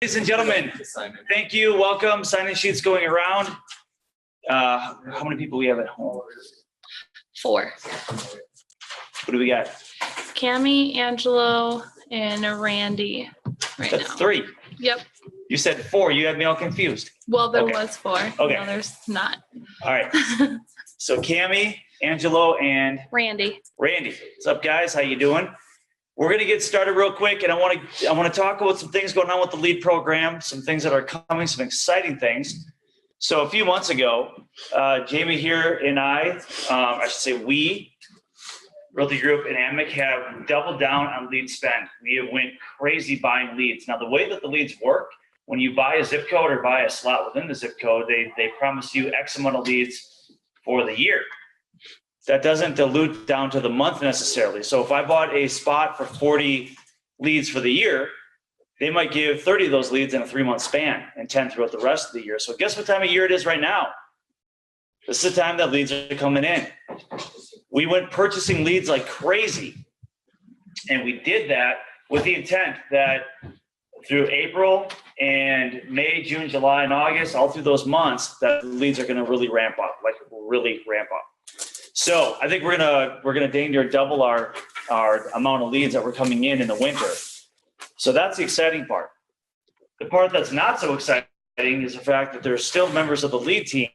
Ladies and gentlemen, thank you. Welcome. Sign-in sheets going around. How many people we have at home? 4. What do we got? Cami, Angelo, and Randy right That's now. 3. Yep. You said 4. You had me all confused. Well, there Okay. was 4. Okay. No, there's not. All right. So Cami, Angelo, and Randy. Randy. What's up, guys? How you doing? We're going to get started real quick, and I want to talk about some things going on with the LEAD program, some things that are coming, some exciting things. So a few months ago, Jamie here and I should say we, Realty Group and AMIC, have doubled down on lead spend. We have went crazy buying leads. Now, the way that the leads work, when you buy a zip code or buy a slot within the zip code, they promise you X amount of leads for the year. That doesn't dilute down to the month necessarily. So if I bought a spot for 40 leads for the year, they might give 30 of those leads in a 3-month span and 10 throughout the rest of the year. So guess what time of year it is right now? This is the time that leads are coming in. We went purchasing leads like crazy. And we did that with the intent that through April and May, June, July, and August, all through those months, that the leads are going to really ramp up, like really ramp up. So I think we're gonna dang near double our amount of leads that were coming in the winter. So that's the exciting part. The part that's not so exciting is the fact that there's still members of the lead team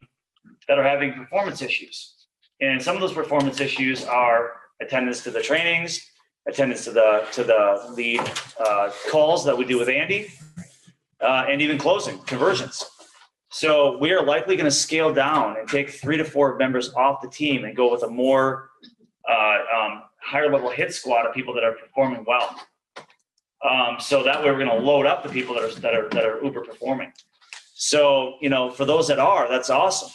that are having performance issues. And some of those performance issues are attendance to the trainings, attendance to the lead calls that we do with Andy, and even closing conversions. So we are likely going to scale down and take 3 to 4 members off the team and go with a more higher level hit squad of people that are performing well. So that way we're going to load up the people that are uber performing. So, for those that are, that's awesome.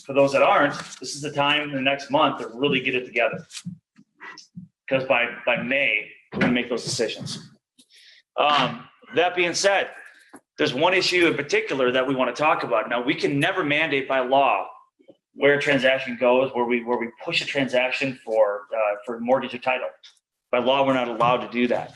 For those that aren't, this is the time in the next month to really get it together. Because by May, we're going to make those decisions. That being said, there's one issue in particular that we want to talk about. Now, we can never mandate by law where a transaction goes, where we push a transaction for mortgage or title. By law, we're not allowed to do that.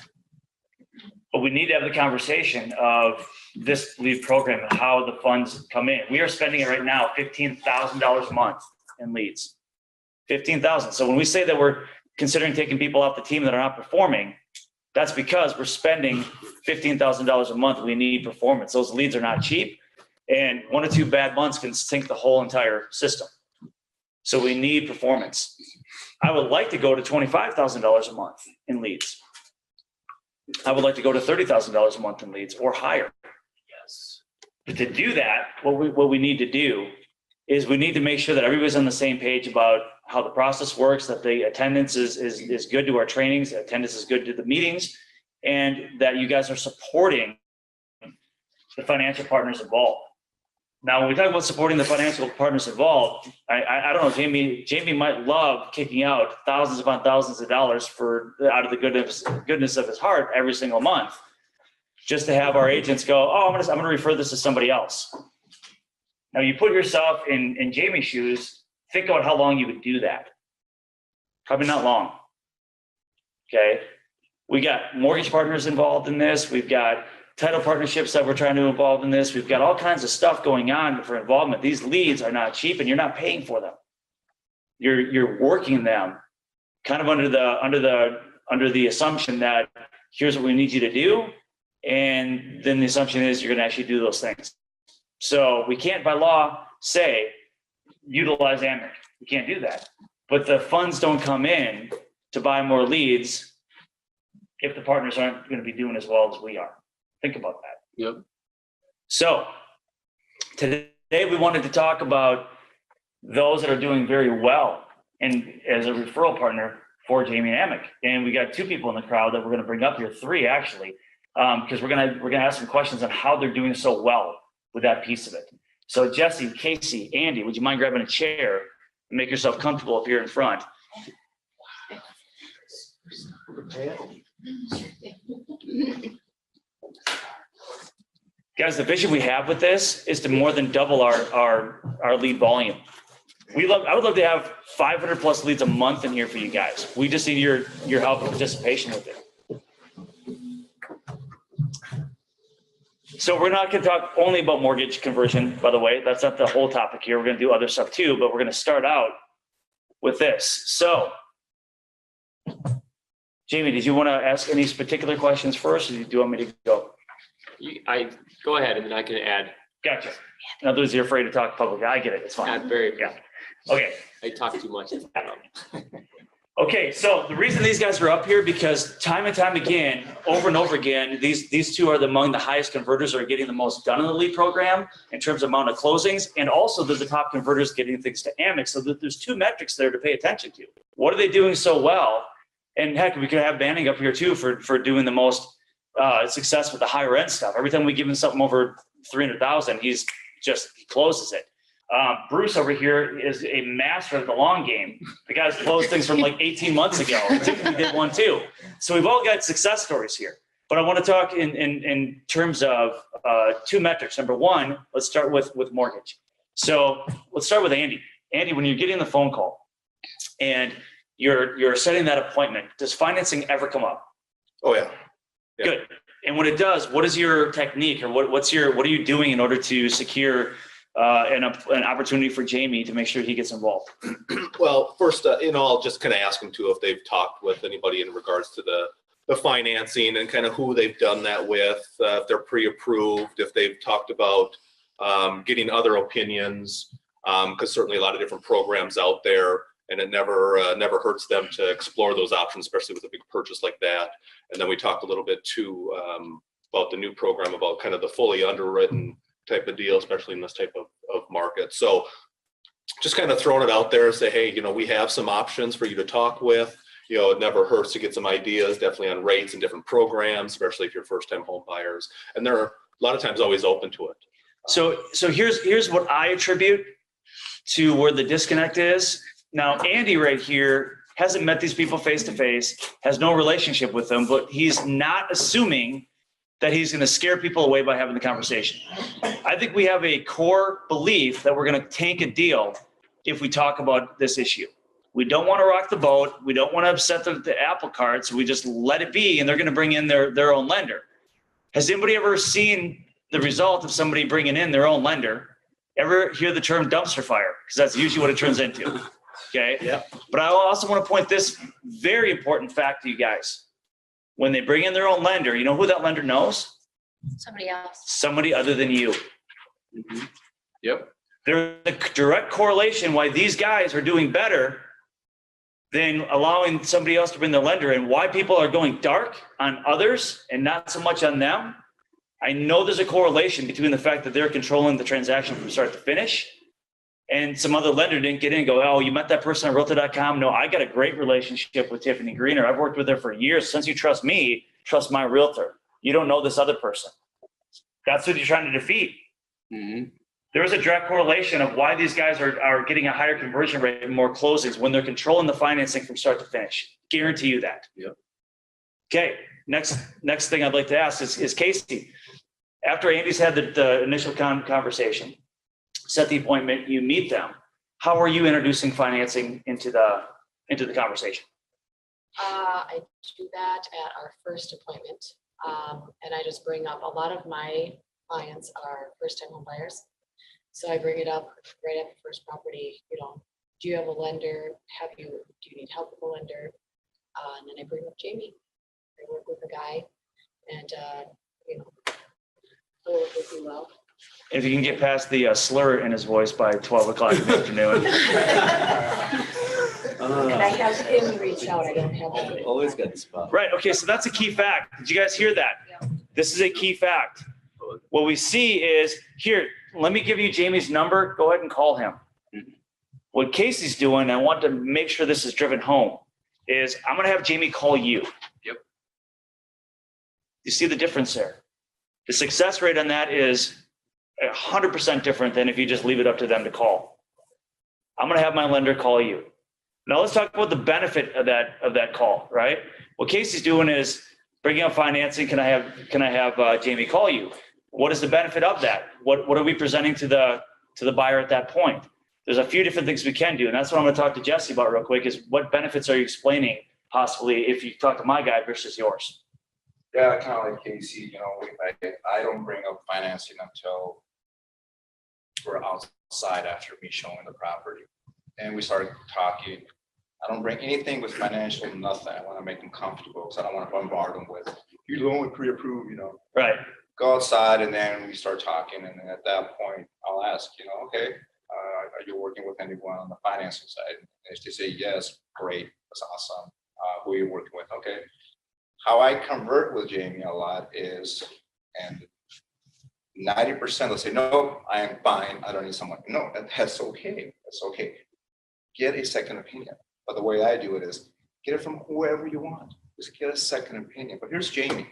But we need to have the conversation of this LEAD program and how the funds come in. We are spending it right now, $15,000 a month in leads. $15,000. So when we say that we're considering taking people off the team that are not performing, that's because we're spending $15,000 a month. We need performance. Those leads are not cheap, and 1 or 2 bad months can sink the whole entire system. So we need performance. I would like to go to $25,000 a month in leads. I would like to go to $30,000 a month in leads or higher. Yes. But to do that, what we need to do is we need to make sure that everybody's on the same page about how the process works, that the attendance is good to our trainings, the attendance is good to the meetings, and that you guys are supporting the financial partners involved. Now, when we talk about supporting the financial partners involved, I don't know, Jamie might love kicking out thousands upon thousands of dollars out of the goodness of his heart every single month, just to have our agents go, oh, I'm gonna refer this to somebody else. Now, you put yourself in Jamie's shoes, think about how long you would do that. Probably not long. Okay. We got mortgage partners involved in this. We've got title partnerships that we're trying to involve in this. We've got all kinds of stuff going on for involvement. These leads are not cheap, and you're not paying for them. You're working them kind of under the assumption that here's what we need you to do. And then the assumption is you're going to actually do those things. So we can't by law say utilize AMIC. We can't do that. But the funds don't come in to buy more leads if the partners aren't going to be doing as well as we are. Think about that. Yep. So today we wanted to talk about those that are doing very well and as a referral partner for Jamie and AMIC. And we got 2 people in the crowd that we're going to bring up here, 3 actually, because we're going to ask some questions on how they're doing so well with that piece of it. So Jesse, Casey, Andy, would you mind grabbing a chair and make yourself comfortable up here in front? Guys, the vision we have with this is to more than double our lead volume. I would love to have 500 plus leads a month in here for you guys. We just need your help and participation with it. So we're not going to talk only about mortgage conversion, by the way. That's not the whole topic here. We're going to do other stuff too, but we're going to start out with this. So, Jamie, did you want to ask any particular questions first, or do you want me to go? I go ahead and then I can add. Gotcha. In other words, you're afraid to talk publicly. I get it. It's fine. Add very. Yeah. Okay. I talk too much. Okay, so the reason these guys are up here, because time and time again, over and over again, these two are among the highest converters that are getting the most done in the LEAD program in terms of amount of closings, and also they're the top converters getting things to Amex. So there's two metrics there to pay attention to. What are they doing so well? And heck, we could have Banning up here too for doing the most success with the higher end stuff. Every time we give him something over 300,000, he closes it. Bruce over here is a master of the long game. The guy's closed things from like 18 months ago. Tiffany did one too. So we've all got success stories here. But I want to talk in terms of two metrics. Number one, let's start with mortgage. So let's start with Andy. Andy, when you're getting the phone call and you're setting that appointment, does financing ever come up? Oh yeah. Good. And when it does, what is your technique, or what are you doing in order to secure an opportunity for Jamie to make sure he gets involved? Well, first, I'll just kind of ask them too if they've talked with anybody in regards to the financing and kind of who they've done that with, if they're pre-approved, if they've talked about getting other opinions, because certainly a lot of different programs out there, and it never hurts them to explore those options, especially with a big purchase like that. And then we talked a little bit too about the new program, about kind of the fully underwritten type of deal, especially in this type of market. So just kind of throwing it out there and say, hey, we have some options for you to talk with. It never hurts to get some ideas, definitely on rates and different programs, especially if you're first time home buyers. And they're a lot of times always open to it. So here's what I attribute to where the disconnect is. Now, Andy right here hasn't met these people face to face, has no relationship with them, but he's not assuming that he's going to scare people away by having the conversation. I think we have a core belief that we're going to tank a deal if we talk about this issue. We don't want to rock the boat. We don't want to upset the apple cart, so we just let it be, and they're going to bring in their own lender. Has anybody ever seen the result of somebody bringing in their own lender? Ever hear the term dumpster fire? Because that's usually what it turns into. Okay. Yeah. But I also want to point this very important fact to you guys. When they bring in their own lender, you know who that lender knows? Somebody else. Somebody other than you. Mm-hmm. Yep. There's a direct correlation why these guys are doing better than allowing somebody else to bring the lender in. Why people are going dark on others and not so much on them. I know there's a correlation between the fact that they're controlling the transaction from start to finish, and some other lender didn't get in and go, oh, you met that person on Realtor.com? No, I got a great relationship with Tiffany Greener. I've worked with her for years. Since you trust me, trust my realtor. You don't know this other person. That's what you're trying to defeat. Mm-hmm. There is a direct correlation of why these guys are getting a higher conversion rate and more closings when they're controlling the financing from start to finish. Guarantee you that. Yep. Okay, next thing I'd like to ask is Casey. After Andy's had the initial conversation, set the appointment, you meet them. How are you introducing financing into the conversation? I do that at our first appointment. And I just bring up, a lot of my clients are first-time home buyers. So I bring it up right at the first property, do you have a lender? Do you need help with a lender? And then I bring up Jamie. I work with a guy and, he'll work with you well. If you can get past the slur in his voice by 12 o'clock in the afternoon. And I have him reach out. I don't have him. Always got the spot. Right, okay, so that's a key fact. Did you guys hear that? Yeah. This is a key fact. What we see is, here, let me give you Jamie's number. Go ahead and call him. What Casey's doing, I want to make sure this is driven home, is I'm going to have Jamie call you. Yep. You see the difference there? The success rate on that is 100% different than if you just leave it up to them to call. I'm going to have my lender call you. Now let's talk about the benefit of that call, right? What Casey's doing is bringing up financing. Can I have Jamie call you? What is the benefit of that? What are we presenting to the buyer at that point? There's a few different things we can do, and that's what I'm going to talk to Jesse about real quick. Is what benefits are you explaining possibly if you talk to my guy versus yours? Yeah, kind of like Casey, you know, I don't bring up financing until we're outside after me showing the property. And we started talking. I don't bring anything with financial, nothing. I want to make them comfortable because I don't want to bombard them with, you're only pre-approved, you know. Right. Go outside and then we start talking. And then at that point, I'll ask, you know, okay, are you working with anyone on the financing side? And if they say yes, great, that's awesome. Who are you working with? Okay. How I convert with Jamie a lot is, and 90% will say, no, I am fine. I don't need someone. No, that's okay. That's okay. Get a second opinion. But the way I do it is get it from whoever you want. Just get a second opinion. But here's Jamie.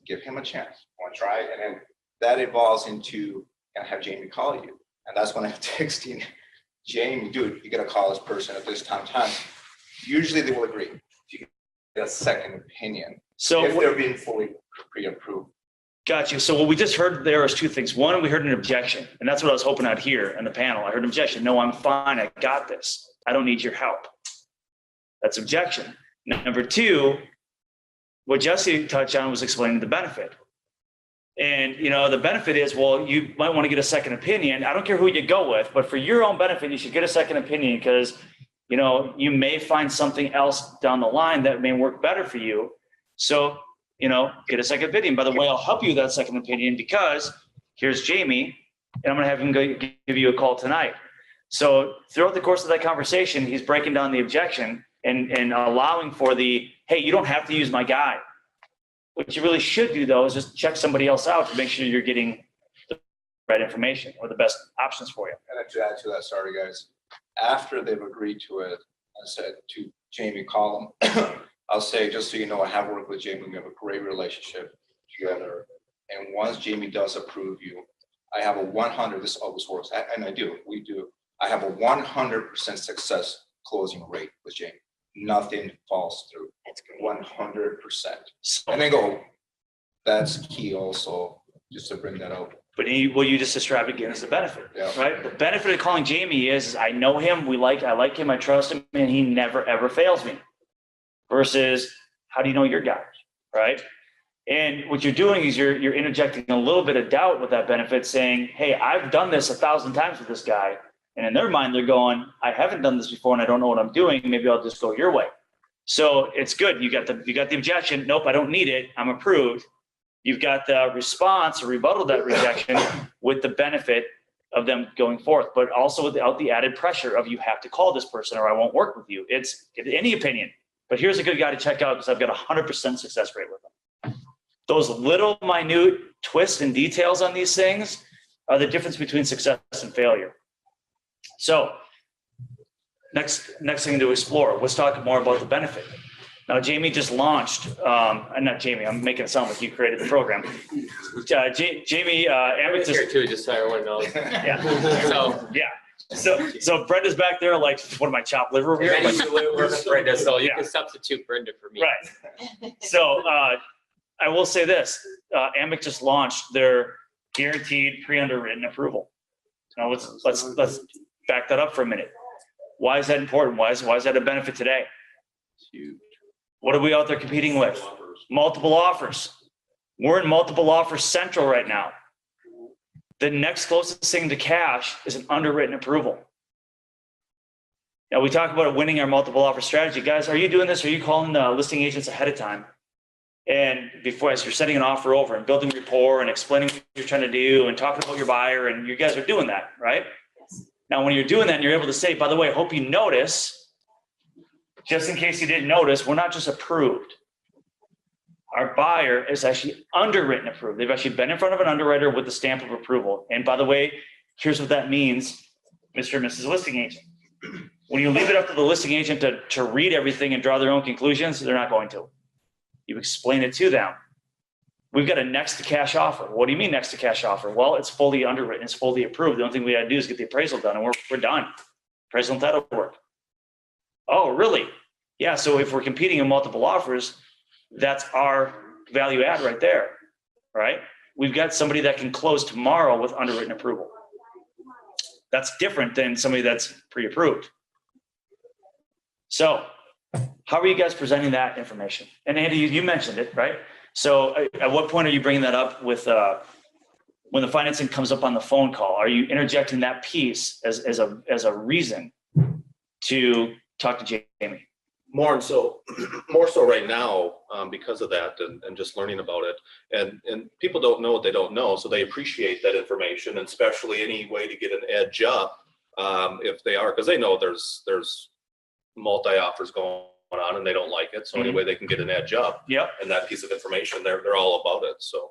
Give him a chance. Want to try? And then that evolves into, can I have Jamie call you? And that's when I'm texting Jamie, dude, you got to call this person at this time. Usually they will agree. If you get a second opinion, So if they're being fully pre-approved. got you. So what we just heard there is two things. One, we heard an objection, and that's what I was hoping I'd hear in the panel. I heard an objection. No, I'm fine. I got this. I don't need your help. That's objection. Number two, what Jesse touched on was explaining the benefit. And, you know, the benefit is, well, you might want to get a second opinion. I don't care who you go with, but for your own benefit, you should get a second opinion because, you know, you may find something else down the line that may work better for you. So, you know, get a second opinion. By the way, I'll help you with that second opinion because here's Jamie, and I'm going to have him go give you a call tonight. So throughout the course of that conversation, he's breaking down the objection and allowing for the, hey, you don't have to use my guy. What you really should do, though, is just check somebody else out to make sure you're getting the right information or the best options for you. And to add to that, sorry guys, after they've agreed to it, I said to Jamie, call them. I'll say, just so you know, I have worked with Jamie. We have a great relationship together. And once Jamie does approve you, I have a 100, this always works, and I do, we do. I have a 100% success closing rate with Jamie. Nothing falls through. That's great. 100%. So, And then go, that's key also, just to bring that out. but what you just described again is the benefit, Yeah. right? The benefit of calling Jamie is I know him, I like him, I trust him, and he never ever fails me. Versus, how do you know your guy, right? And what you're doing is you're interjecting a little bit of doubt with that benefit, saying, hey, I've done this 1,000 times with this guy. And in their mind, they're going, I haven't done this before and I don't know what I'm doing. Maybe I'll just go your way. So it's good. You got the objection. Nope, I don't need it. I'm approved. You've got the response or rebuttal of that rejection with the benefit of them going forth, but also without the added pressure of you have to call this person or I won't work with you. It's any opinion, but here's a good guy to check out because I've got 100% success rate with them. Those little minute twists and details on these things are the difference between success and failure. So next thing to explore, let's talk more about the benefit. Now, Jamie just launched, not Jamie, I'm making it sound like you created the program. Jamie, I'm Amick here just, too, just so everyone knows. yeah. So, So Brenda's back there like, what am I, chopped liver over here? Brenda used to work with Brenda, so you Yeah. can substitute Brenda for me. Right. So I will say this, Amick just launched their guaranteed pre-underwritten approval. Now let's back that up for a minute. Why is that important? Why is that a benefit today? Huge. What are we out there competing with? Multiple offers. We're in multiple offers central right now. The next closest thing to cash is an underwritten approval. Now we talk about winning our multiple offer strategy. Guys, are you doing this? Are you calling the listing agents ahead of time? And before, as you're setting an offer over and building rapport and explaining what you're trying to do and talking about your buyer, and you guys are doing that, right? Yes. Now, when you're doing that, you're able to say, by the way, I hope you notice, just in case you didn't notice, we're not just approved. Our buyer is actually underwritten approved. They've actually been in front of an underwriter with the stamp of approval. And by the way, here's what that means, Mr. and Mrs. Listing Agent. When you leave it up to the listing agent to read everything and draw their own conclusions, they're not going to. You explain it to them. We've got a next to cash offer. What do you mean next to cash offer? Well, it's fully underwritten, it's fully approved. The only thing we got to do is get the appraisal done and we're done. Appraisal and title work. Oh, really? Yeah, so if we're competing in multiple offers, that's our value add right there, right? We've got somebody that can close tomorrow with underwritten approval. That's different than somebody that's pre-approved. So how are you guys presenting that information? And Andy, you mentioned it, right? So at what point are you bringing that up with, when the financing comes up on the phone call? Are you interjecting that piece as a reason to talk to Jamie? More so right now, because of that and just learning about it. And people don't know what they don't know, so they appreciate that information, and especially any way to get an edge up, if they are, because they know there's multi-offers going on and they don't like it. So any way they can get an edge up, Yep. and that piece of information, they're all about it. So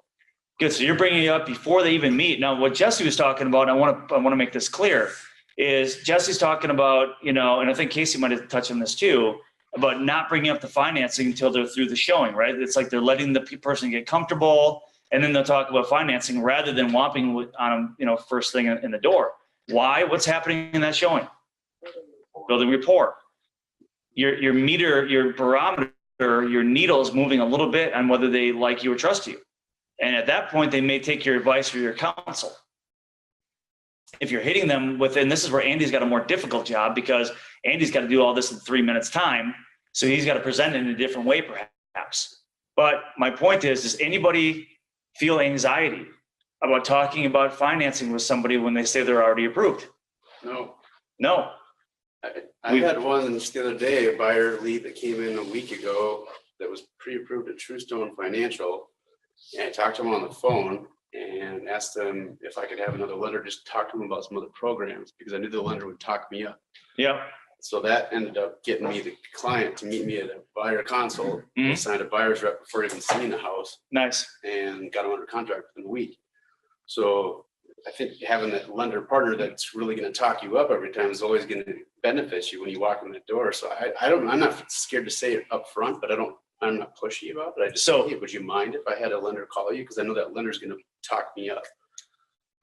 Good. So you're bringing it up before they even meet. Now, what Jesse was talking about, and I want to make this clear, is Jesse's talking about, and I think Casey might have touched on this too, about not bringing up the financing until they're through the showing, right? It's like they're letting the person get comfortable, and then they'll talk about financing rather than whopping on them, first thing in the door. Why? What's happening in that showing? Building rapport. Your meter, your barometer, your needle's moving a little bit on whether they like you or trust you. And at that point, they may take your advice or your counsel. If you're hitting them within, this is where Andy's got a more difficult job, because Andy's got to do all this in 3 minutes time. So he's got to present it in a different way, perhaps. But my point is, does anybody feel anxiety about talking about financing with somebody when they say they're already approved? No. No. I had one just the other day, a buyer lead that came in a week ago that was pre-approved at Truestone Financial. And I talked to him on the phone and asked them if I could have another lender just talk to him about some other programs, because I knew the lender would talk me up. Yep. So that ended up getting me the client to meet me at a buyer consult. Mhm. I signed a buyer's rep before even seeing the house Nice. and got him under contract within a week. So I think having that lender partner that's really going to talk you up every time is always going to benefit you when you walk in the door. So I'm not scared to say it up front, but I'm not pushy about it. I just So- say, hey, would you mind if I had a lender call you? Because I know that lender's going to talk me up.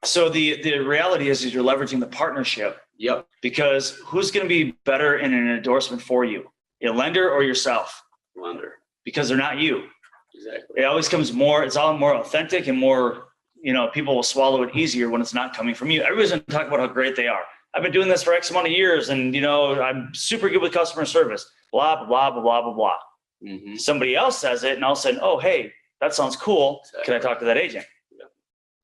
So the reality is you're leveraging the partnership, Yep. because who's going to be better in an endorsement for you, a lender or yourself? Lender. Because they're not you. Exactly. It always comes more, it's all more authentic and more, people will swallow it easier when it's not coming from you. Everybody's going to talk about how great they are. I've been doing this for X amount of years, and I'm super good with customer service, blah, blah, blah, blah, blah, blah. Mhm. Somebody else says it, and all of a sudden, oh, hey, that sounds cool. Can I talk to that agent? Yeah.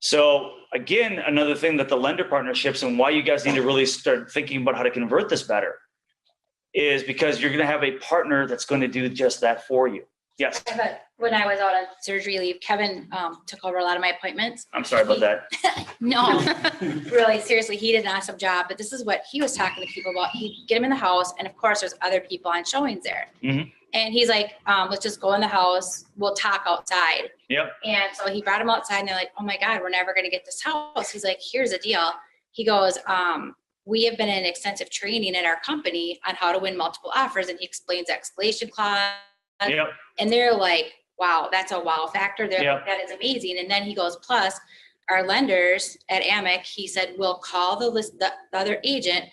So again, another thing that the lender partnerships and why you guys need to really start thinking about how to convert this better is because you're going to have a partner that's going to do just that for you. Yes, But when I was out on surgery leave, Kevin took over a lot of my appointments. I'm sorry about that. No, really, seriously, he did an awesome job, but this is what he was talking to people about. He'd get them in the house, and of course, there's other people on showings there. Mhm. And he's like, let's just go in the house, we'll talk outside. Yep. And so he brought them outside, and they're like, oh my God, we're never gonna get this house. He's like, here's the deal. He goes, we have been in extensive training in our company on how to win multiple offers, and he explains the escalation clause. Yep. And they're like, wow, that's a wow factor. They're Yeah. like, that is amazing. And then he goes, plus our lenders at Amic, he said, we'll call the other agent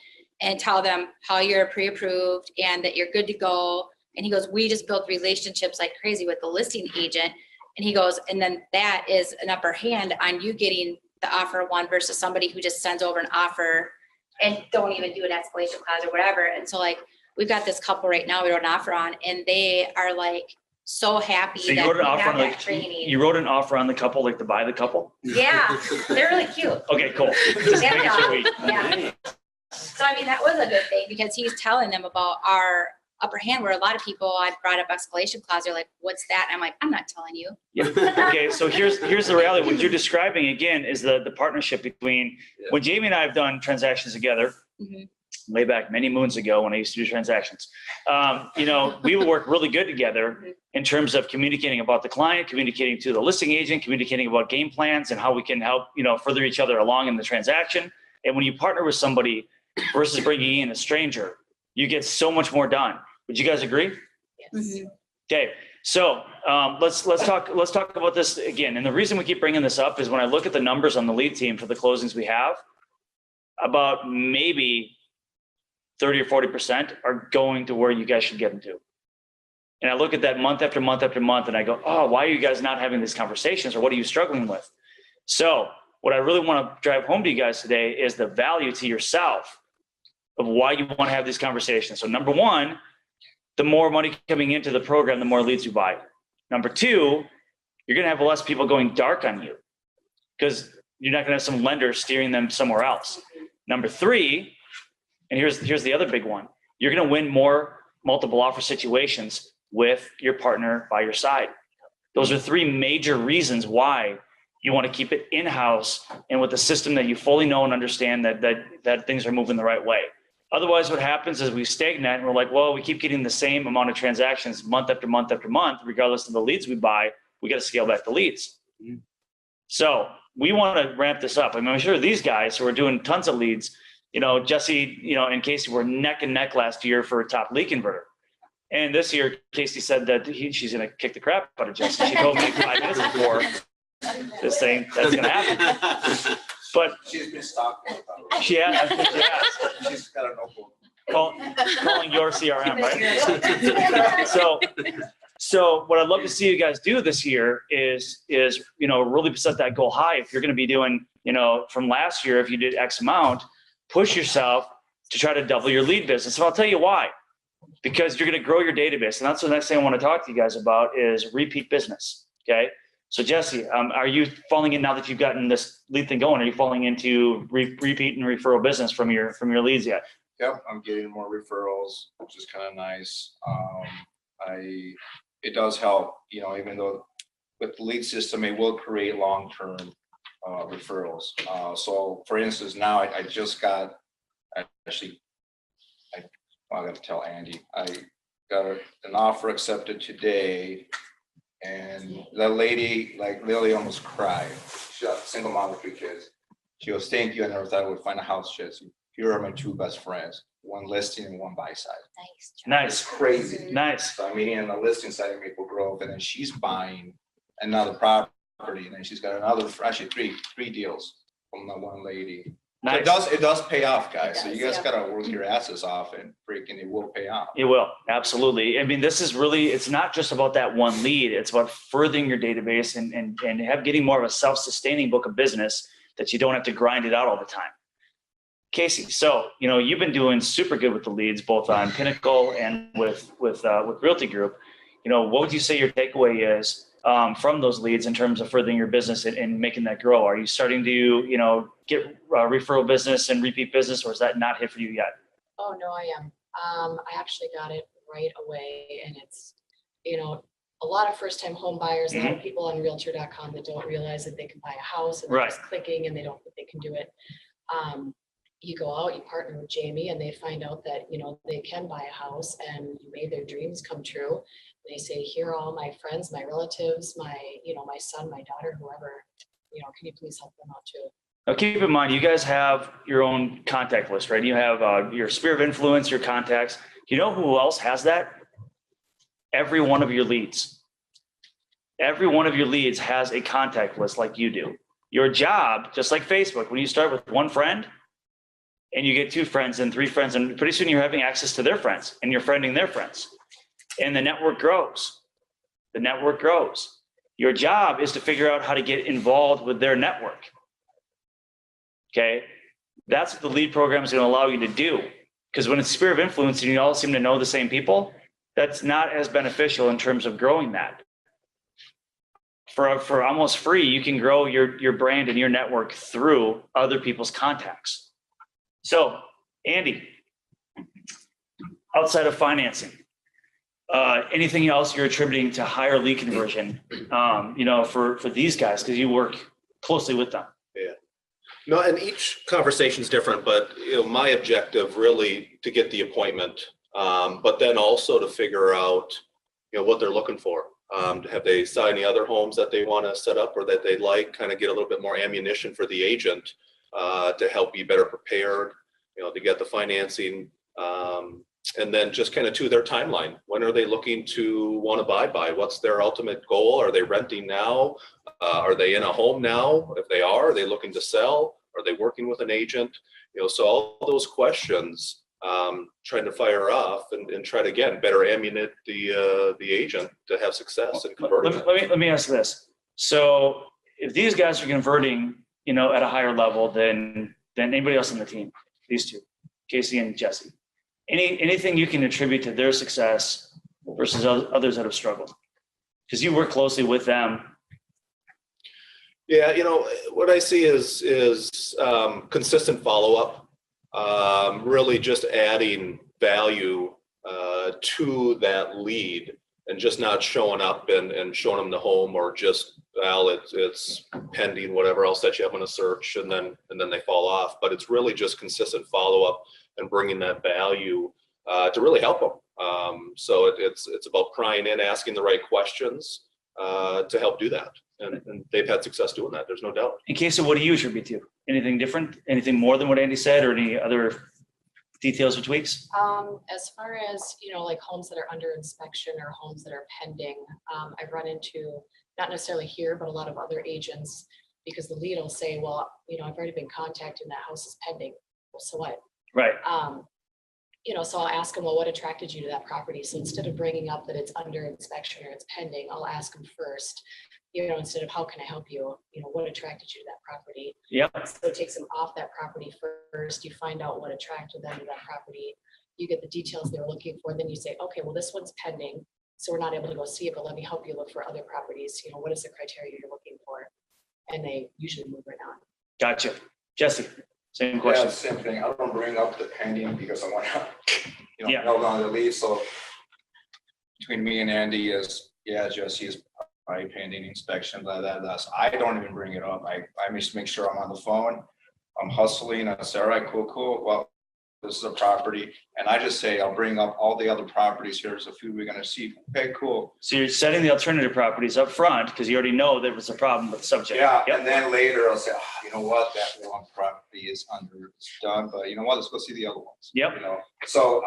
and tell them how you're pre-approved and that you're good to go. And he goes, we just built relationships like crazy with the listing agent. And he goes, and then that is an upper hand on you getting the offer one versus somebody who just sends over an offer and don't even do an escalation clause or whatever. And so like, we've got this couple right now we wrote an offer on, and they are like so happy So you that wrote we an offer have on that training. you wrote an offer on the couple, like to buy the couple? Yeah, they're really cute. Okay, cool. Just Yeah. making sure we, Yeah. So I mean, that was a good thing because he's telling them about our upper hand, where a lot of people, I brought up escalation clause, they're like, what's that? And I'm like, I'm not telling you. okay, so here's the reality. What you're describing again is the partnership between, Yeah. when Jamie and I have done transactions together, Mhm. way back many moons ago when I used to do transactions, we would work really good together in terms of communicating about the client, communicating to the listing agent, communicating about game plans and how we can help, further each other along in the transaction. And when you partner with somebody versus bringing in a stranger, you get so much more done. Would you guys agree? Mhm. Okay, so let's talk about this again. And the reason we keep bringing this up is when I look at the numbers on the lead team for the closings we have, about maybe 30 or 40% are going to where you guys should get them to. And I look at that month after month after month, and I go, oh, why are you guys not having these conversations, or what are you struggling with? So what I really want to drive home to you guys today is the value to yourself of why you want to have these conversations. So number one, the more money coming into the program, the more leads you buy. Number two, you're going to have less people going dark on you because you're not going to have some lender steering them somewhere else. Number three, and here's the other big one, you're going to win more multiple offer situations with your partner by your side. Those are three major reasons why you want to keep it in-house and with a system that you fully know and understand that things are moving the right way. Otherwise, what happens is we stagnate and we're like, well, we keep getting the same amount of transactions month after month after month, regardless of the leads we buy, we got to scale back the leads. So we want to ramp this up. I mean, I'm sure these guys who are doing tons of leads, Jesse, and Casey were neck and neck last year for a top lead converter. And this year, Casey said that she's going to kick the crap out of Jesse. She told me 5 minutes before this thing that's going to happen. But She's been stalking. she has. I think she has. She's got a notebook. Calling your CRM, right? So what I'd love to see you guys do this year is really set that goal high. If you're going to be doing, from last year, if you did X amount, push yourself to try to double your lead business. And I'll tell you why. Because you're going to grow your database. And that's the next thing I want to talk to you guys about is repeat business. Okay. So Jesse, are you falling in now that you've gotten this lead thing going? Are you falling into repeat and referral business from your leads yet? Yep, I'm getting more referrals, which is kind of nice. It does help, even though with the lead system, it will create long-term referrals. So for instance, now I just got, I got to tell Andy, I got an offer accepted today, and that lady literally almost cried. She's a single mom with 3 kids. She goes, "Thank you. I never thought I would find a house." She says, "Here are my 2 best friends, one listing and one buy side." Nice. It's Nice. crazy. Nice. So I'm meeting on the listing side in Maple Grove, and then she's buying another property, and then she's got another, actually three deals from that one lady. So Nice. it does pay off, guys. It So you does, guys gotta work your asses off and freaking it will pay off. It will. Absolutely. I mean, this is really, it's not just about that one lead. It's about furthering your database and getting more of a self-sustaining book of business that you don't have to grind it out all the time. Casey, so, you've been doing super good with the leads, both on Pinnacle and with Realty Group. What would you say your takeaway is from those leads in terms of furthering your business and making that grow? Are you starting to, get referral business and repeat business, or is that not hit for you yet? Oh, no, I am. I actually got it right away, and it's, a lot of first-time home buyers, a lot of people on Realtor.com that don't realize that they can buy a house and they're Right. just clicking and they don't think they can do it. You go out, you partner with Jamie, and they find out that, they can buy a house and you made their dreams come true. They say, "Here are all my friends, my relatives, my son, my daughter, whoever, can you please help them out too?" Now, keep in mind, you guys have your own contact list, right? You have your sphere of influence, your contacts. You know who else has that? Every one of your leads. Every one of your leads has a contact list like you do. Your job, just like Facebook, when you start with one friend and you get 2 friends and 3 friends, and pretty soon you're having access to their friends and you're friending their friends. And the network grows. The network grows. Your job is to figure out how to get involved with their network. Okay, that's what the lead program is going to allow you to do. Because when it's sphere of influence and you all seem to know the same people, that's not as beneficial in terms of growing that. For almost free, you can grow your brand and your network through other people's contacts. So, Andy, outside of financing, anything else you're attributing to higher lead conversion, for these guys, because you work closely with them? No, and each conversation is different, but my objective really to get the appointment, but then also to figure out, what they're looking for. Have they saw any other homes that they want to set up or that they'd like, kind of get a little bit more ammunition for the agent to help be better prepared, to get the financing. And then just kind of to their timeline. When are they looking to want to buy by? What's their ultimate goal? Are they renting now? Are they in a home now? If they are they looking to sell? Are they working with an agent? So all those questions, trying to fire off and try to, again, better ammunition the agent to have success in converting. Let me ask this. So if these guys are converting, at a higher level than anybody else on the team, these 2, Casey and Jesse, anything you can attribute to their success versus others that have struggled? Because you work closely with them. Yeah, what I see is consistent follow-up, really just adding value to that lead and just not showing up and showing them the home or just, well, it's pending whatever else that you have on a search and then they fall off. But it's really just consistent follow-up and bringing that value to really help them. So it's about prying in, asking the right questions to help do that. And they've had success doing that. There's no doubt. In case of what do you attribute to? Anything different? Anything more than what Andy said, or any other details or tweaks? As far as, like homes that are under inspection or homes that are pending, I've run into, not necessarily here, but a lot of other agents, because the lead will say, well, I've already been contacted and that house is pending. Well, so what? Right. So I'll ask them, well, what attracted you to that property? So instead of bringing up that it's under inspection or it's pending, I'll ask them first, instead of how can I help you? What attracted you to that property? Yep. So it takes them off that property first. You find out what attracted them to that property. You get the details they were looking for. Then you say, okay, well, this one's pending, so we're not able to go see it, but let me help you look for other properties. What is the criteria you're looking for? And they usually move right on. Gotcha. Jesse, same Yeah, question. same thing. I don't bring up the pending because I want to, Yeah. build on the lead. So between me and Andy is, yeah, Jesse is probably pending inspection, blah, blah, blah. So I don't even bring it up. I just make sure I'm on the phone. I'm hustling. I say, all right, cool. Well, this is a property. And I just say, I'll bring up all the other properties. Here's a few we're going to see. Okay, cool. So you're setting the alternative properties up front because you already know there was a problem with the subject. Yeah, Yep. and then later I'll say, you know what, that one property is done, but you know what, let's go see the other ones. Yep. So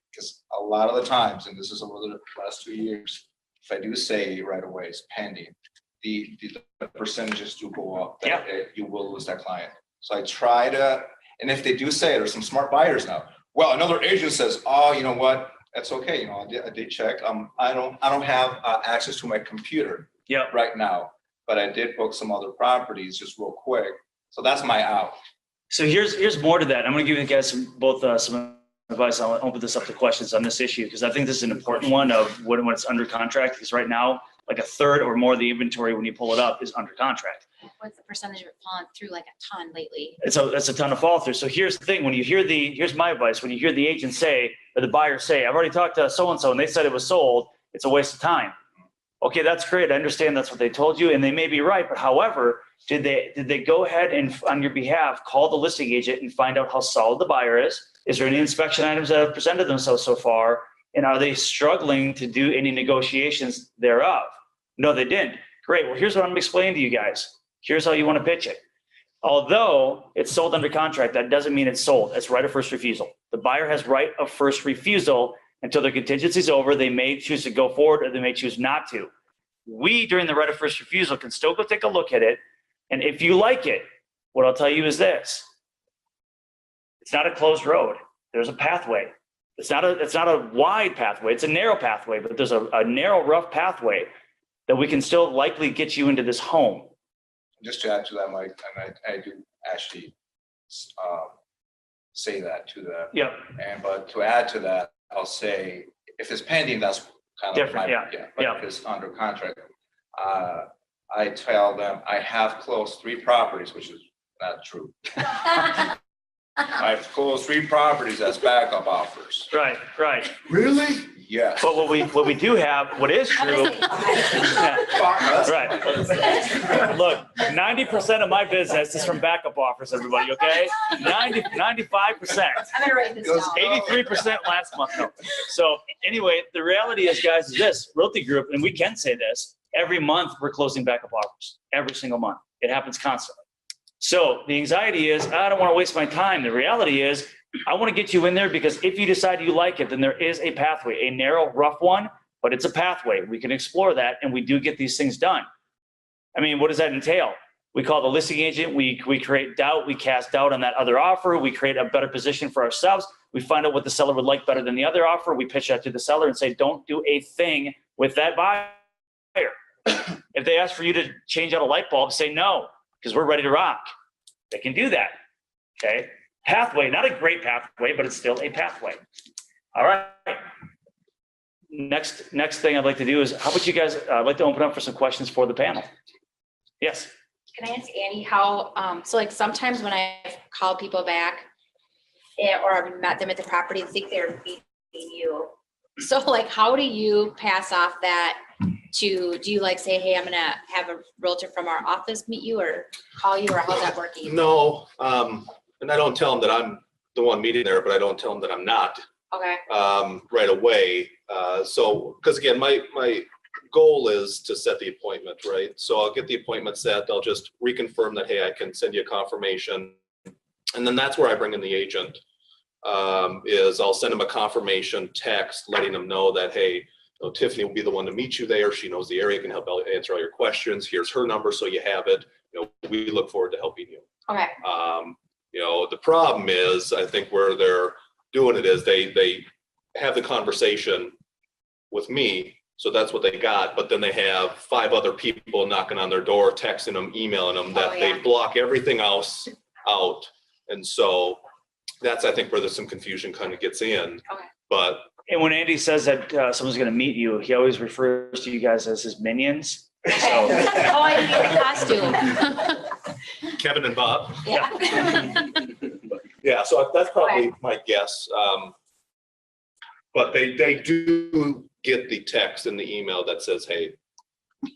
because a lot of the times, and this is over the last 2 years, if I do say right away it's pending, the percentages do go up. That you will lose that client. So I try to, and if they do say, there's some smart buyers now. Well, another agent says, oh, you know what, that's okay. I did check. I don't have access to my computer right now, but I did book some other properties just real quick. So that's my out. So here's more to that. I'm going to give you guys some advice. I'll open this up to questions on this issue because I think this is an important one of when it's under contract, because right now, like a third or more of the inventory when you pull it up is under contract. What's the percentage of it falling through like a ton lately? It's a ton of fall through. So here's the thing. When you hear here's my advice. When you hear the agent say, or the buyer say, I've already talked to so-and-so and they said it was sold, it's a waste of time. Okay, that's great. I understand that's what they told you and they may be right. But however, did they go ahead and on your behalf, call the listing agent and find out how solid the buyer is? Is there any inspection items that have presented themselves so far? And are they struggling to do any negotiations thereof? No, they didn't. Great. Well, here's what I'm explaining to you guys. Here's how you want to pitch it. Although it's sold under contract, that doesn't mean it's sold. It's right of first refusal. The buyer has right of first refusal until their contingency is over. They may choose to go forward or they may choose not to. We, during the right of first refusal, can still go take a look at it. And if you like it, what I'll tell you is this. It's not a closed road. There's a pathway. It's not a wide pathway. It's a narrow pathway, but there's a narrow, rough pathway that we can still likely get you into this home. Just to add to that, Mike, and I do actually say that to them. Yep. But to add to that, I'll say if it's pending, that's kind of Different, But if it's under contract, I tell them I have closed 3 properties, which is not true. I've closed 3 properties as backup offers. Right. Really? Yes. But what we do have, what is true, right. Look, 90% of my business is from backup offers, everybody, okay? 95%. I'm gonna write this down. 83% last month. No. So anyway, the reality is, guys, is this Realty Group, and we can say this, every month we're closing backup offers, every single month. It happens constantly. So the anxiety is, I don't want to waste my time. The reality is, I want to get you in there because if you decide you like it, then there is a pathway, a narrow, rough one, but it's a pathway. We can explore that and we do get these things done. I mean, what does that entail? We call the listing agent, we create doubt, we cast doubt on that other offer, we create a better position for ourselves, we find out what the seller would like better than the other offer, we pitch that to the seller and say, don't do a thing with that buyer. If they ask for you to change out a light bulb, say no, because we're ready to rock. They can do that, okay? Pathway, not a great pathway, but it's still a pathway. All right. Next thing I'd like to do is, how about you guys, I'd like to open up for some questions for the panel. Yes. Can I ask Andy how, so like sometimes when I've called people back or I've met them at the property, I think they're beating you. So like, how do you pass off that do you like say, hey, I'm gonna have a realtor from our office meet you or call you, or how's that working? No, and I don't tell them that I'm the one meeting there, but I don't tell them that I'm not Okay, right away. So, because again, my goal is to set the appointment, right? So I'll get the appointment set. They'll just reconfirm that, hey, I can send you a confirmation. And then that's where I bring in the agent, is I'll send them a confirmation text, letting them know that, hey, Tiffany will be the one to meet you there. She knows the area, can help answer all your questions. Here's her number, so you have it. We look forward to helping you. okay, The problem is, I think where they're doing it is they have the conversation with me. So that's what they got, but then they have 5 other people knocking on their door, texting them, emailing them, that they block everything else out. And so that's, I think, where there's some confusion kind of gets in. Okay. But And when Andy says that someone's going to meet you, he always refers to you guys as his minions. okay. So, Oh, I need the costume. Kevin and Bob, Yeah. yeah, so that's probably my guess. But they do get the text and the email that says, hey,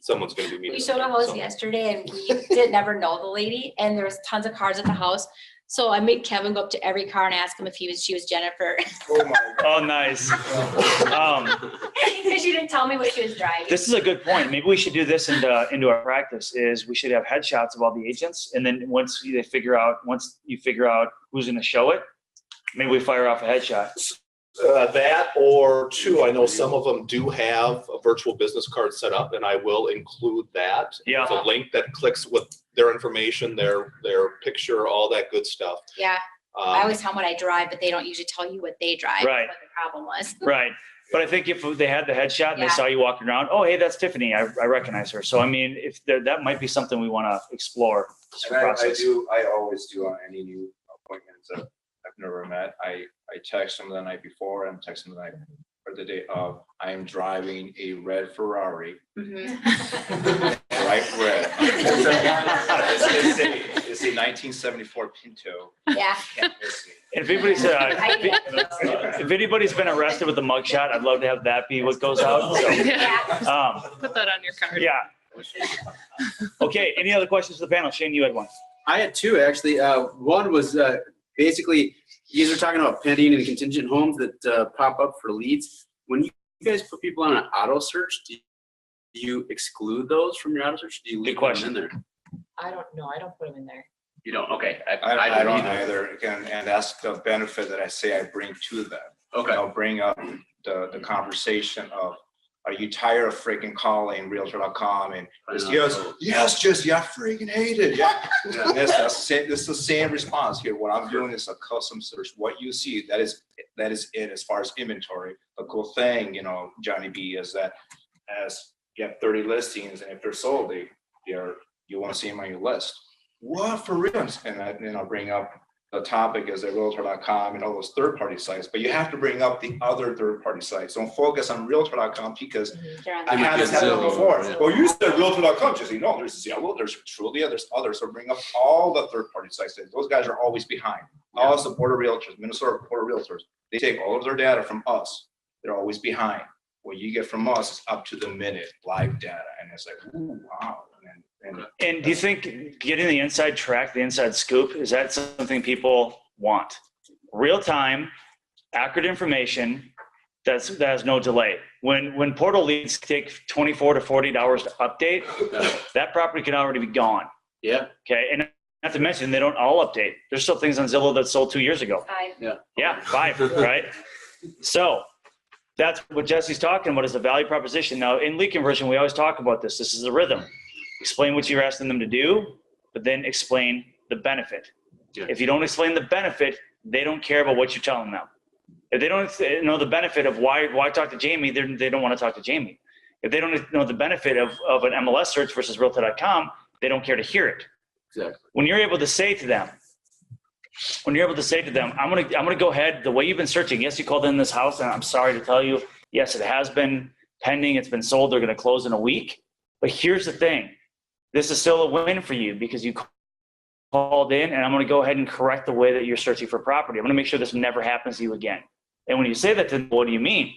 someone's going to be meeting. We showed a house yesterday and we did never know the lady and there was tons of cars at the house. So I made Kevin go up to every car and ask him if she was Jennifer. Oh, my God. oh, nice. Because she didn't tell me what she was driving. This is a good point. Maybe we should do this into our practice. Is we should have headshots of all the agents, and then once you figure out who's going to show it, maybe we fire off a headshot. That or 2, I know some of them do have a virtual business card set up, and I will include that. Yeah. The link that clicks with their information, their picture, all that good stuff. Yeah, I always tell them what I drive, but they don't usually tell you what they drive. Right. What the problem was. Right. But I think if they had the headshot and they Yeah. saw you walking around, oh, hey, that's Tiffany. I recognize her. So, I mean, if that might be something we want to explore. This And I process. always do on any new appointments that I've never met. I text them the night before and text them the night or the day of. I am driving a red Ferrari, Mhm. bright red. It's a 1974 Pinto. Yeah. Can't miss me. If anybody's been arrested with a mugshot, I'd love to have that be what goes out. So, Yeah. Put that on your card. yeah. Okay. Any other questions for the panel? Shane, you had one. I had 2 actually. One was basically, you guys are talking about pending and contingent homes that pop up for leads. When you guys put people on an auto search, do you exclude those from your auto search? Do you leave them in there? I don't know. I don't put them in there. You don't? Okay. I don't either. And that's the benefit that I say I bring to them. Okay. I'll bring up the conversation of, are you tired of freaking calling Realtor.com and yes, just freaking hate it. Yeah. And this is the same response here. What I'm doing is a custom search. What you see, that is it as far as inventory. The cool thing, Johnny B, is that as you have 30 listings and if they're sold, you want to see them on your list. What, for real? And I'll bring up the topic is at Realtor.com and all those third-party sites, but you have to bring up the other third-party sites. Don't focus on Realtor.com because They're on I the- had this happen Zillow, before. yeah. Well, you said Realtor.com, Jesse. No, there's Zillow, there's Trulia, there's others. So bring up all the third-party sites. Those guys are always behind. Us, the Board of Realtors, Minnesota Board of Realtors, they take all of their data from us. They're always behind. What you get from us is up to the minute live data, and it's like, ooh, wow. And do you think getting the inside track, the inside scoop, is that something people want? Real time, accurate information that has no delay. When portal leads take 24 to 48 hours to update, that property can already be gone. Yeah. Okay. And not to mention, they don't all update. There's still things on Zillow that sold 2 years ago. Yeah, 5, right? So that's what Jesse's talking about, is the value proposition. Now, in lead conversion, we always talk about this. This is the rhythm. Explain what you're asking them to do, but then explain the benefit. Yeah. If you don't explain the benefit, they don't care about what you're telling them. If they don't know the benefit of why talk to Jamie, they don't want to talk to Jamie. If they don't know the benefit of an MLS search versus Realtor.com, they don't care to hear it. Exactly. When you're able to say to them, I'm gonna go ahead, the way you've been searching, yes, you called in this house, and I'm sorry to tell you, yes, it has been pending, it's been sold, they're gonna close in a week. But here's the thing, this is still a win for you because you called in, and I'm going to go ahead and correct the way that you're searching for property. I'm going to make sure this never happens to you again. And when you say that to them, what do you mean?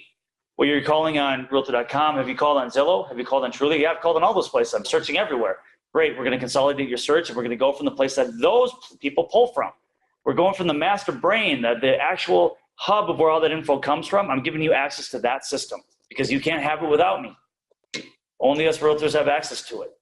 Well, you're calling on Realtor.com. Have you called on Zillow? Have you called on Trulia? Yeah, I've called on all those places. I'm searching everywhere. Great. We're going to consolidate your search, and we're going to go from the place that those people pull from. We're going from the master brain, the actual hub of where all that info comes from. I'm giving you access to that system because you can't have it without me. Only us realtors have access to it.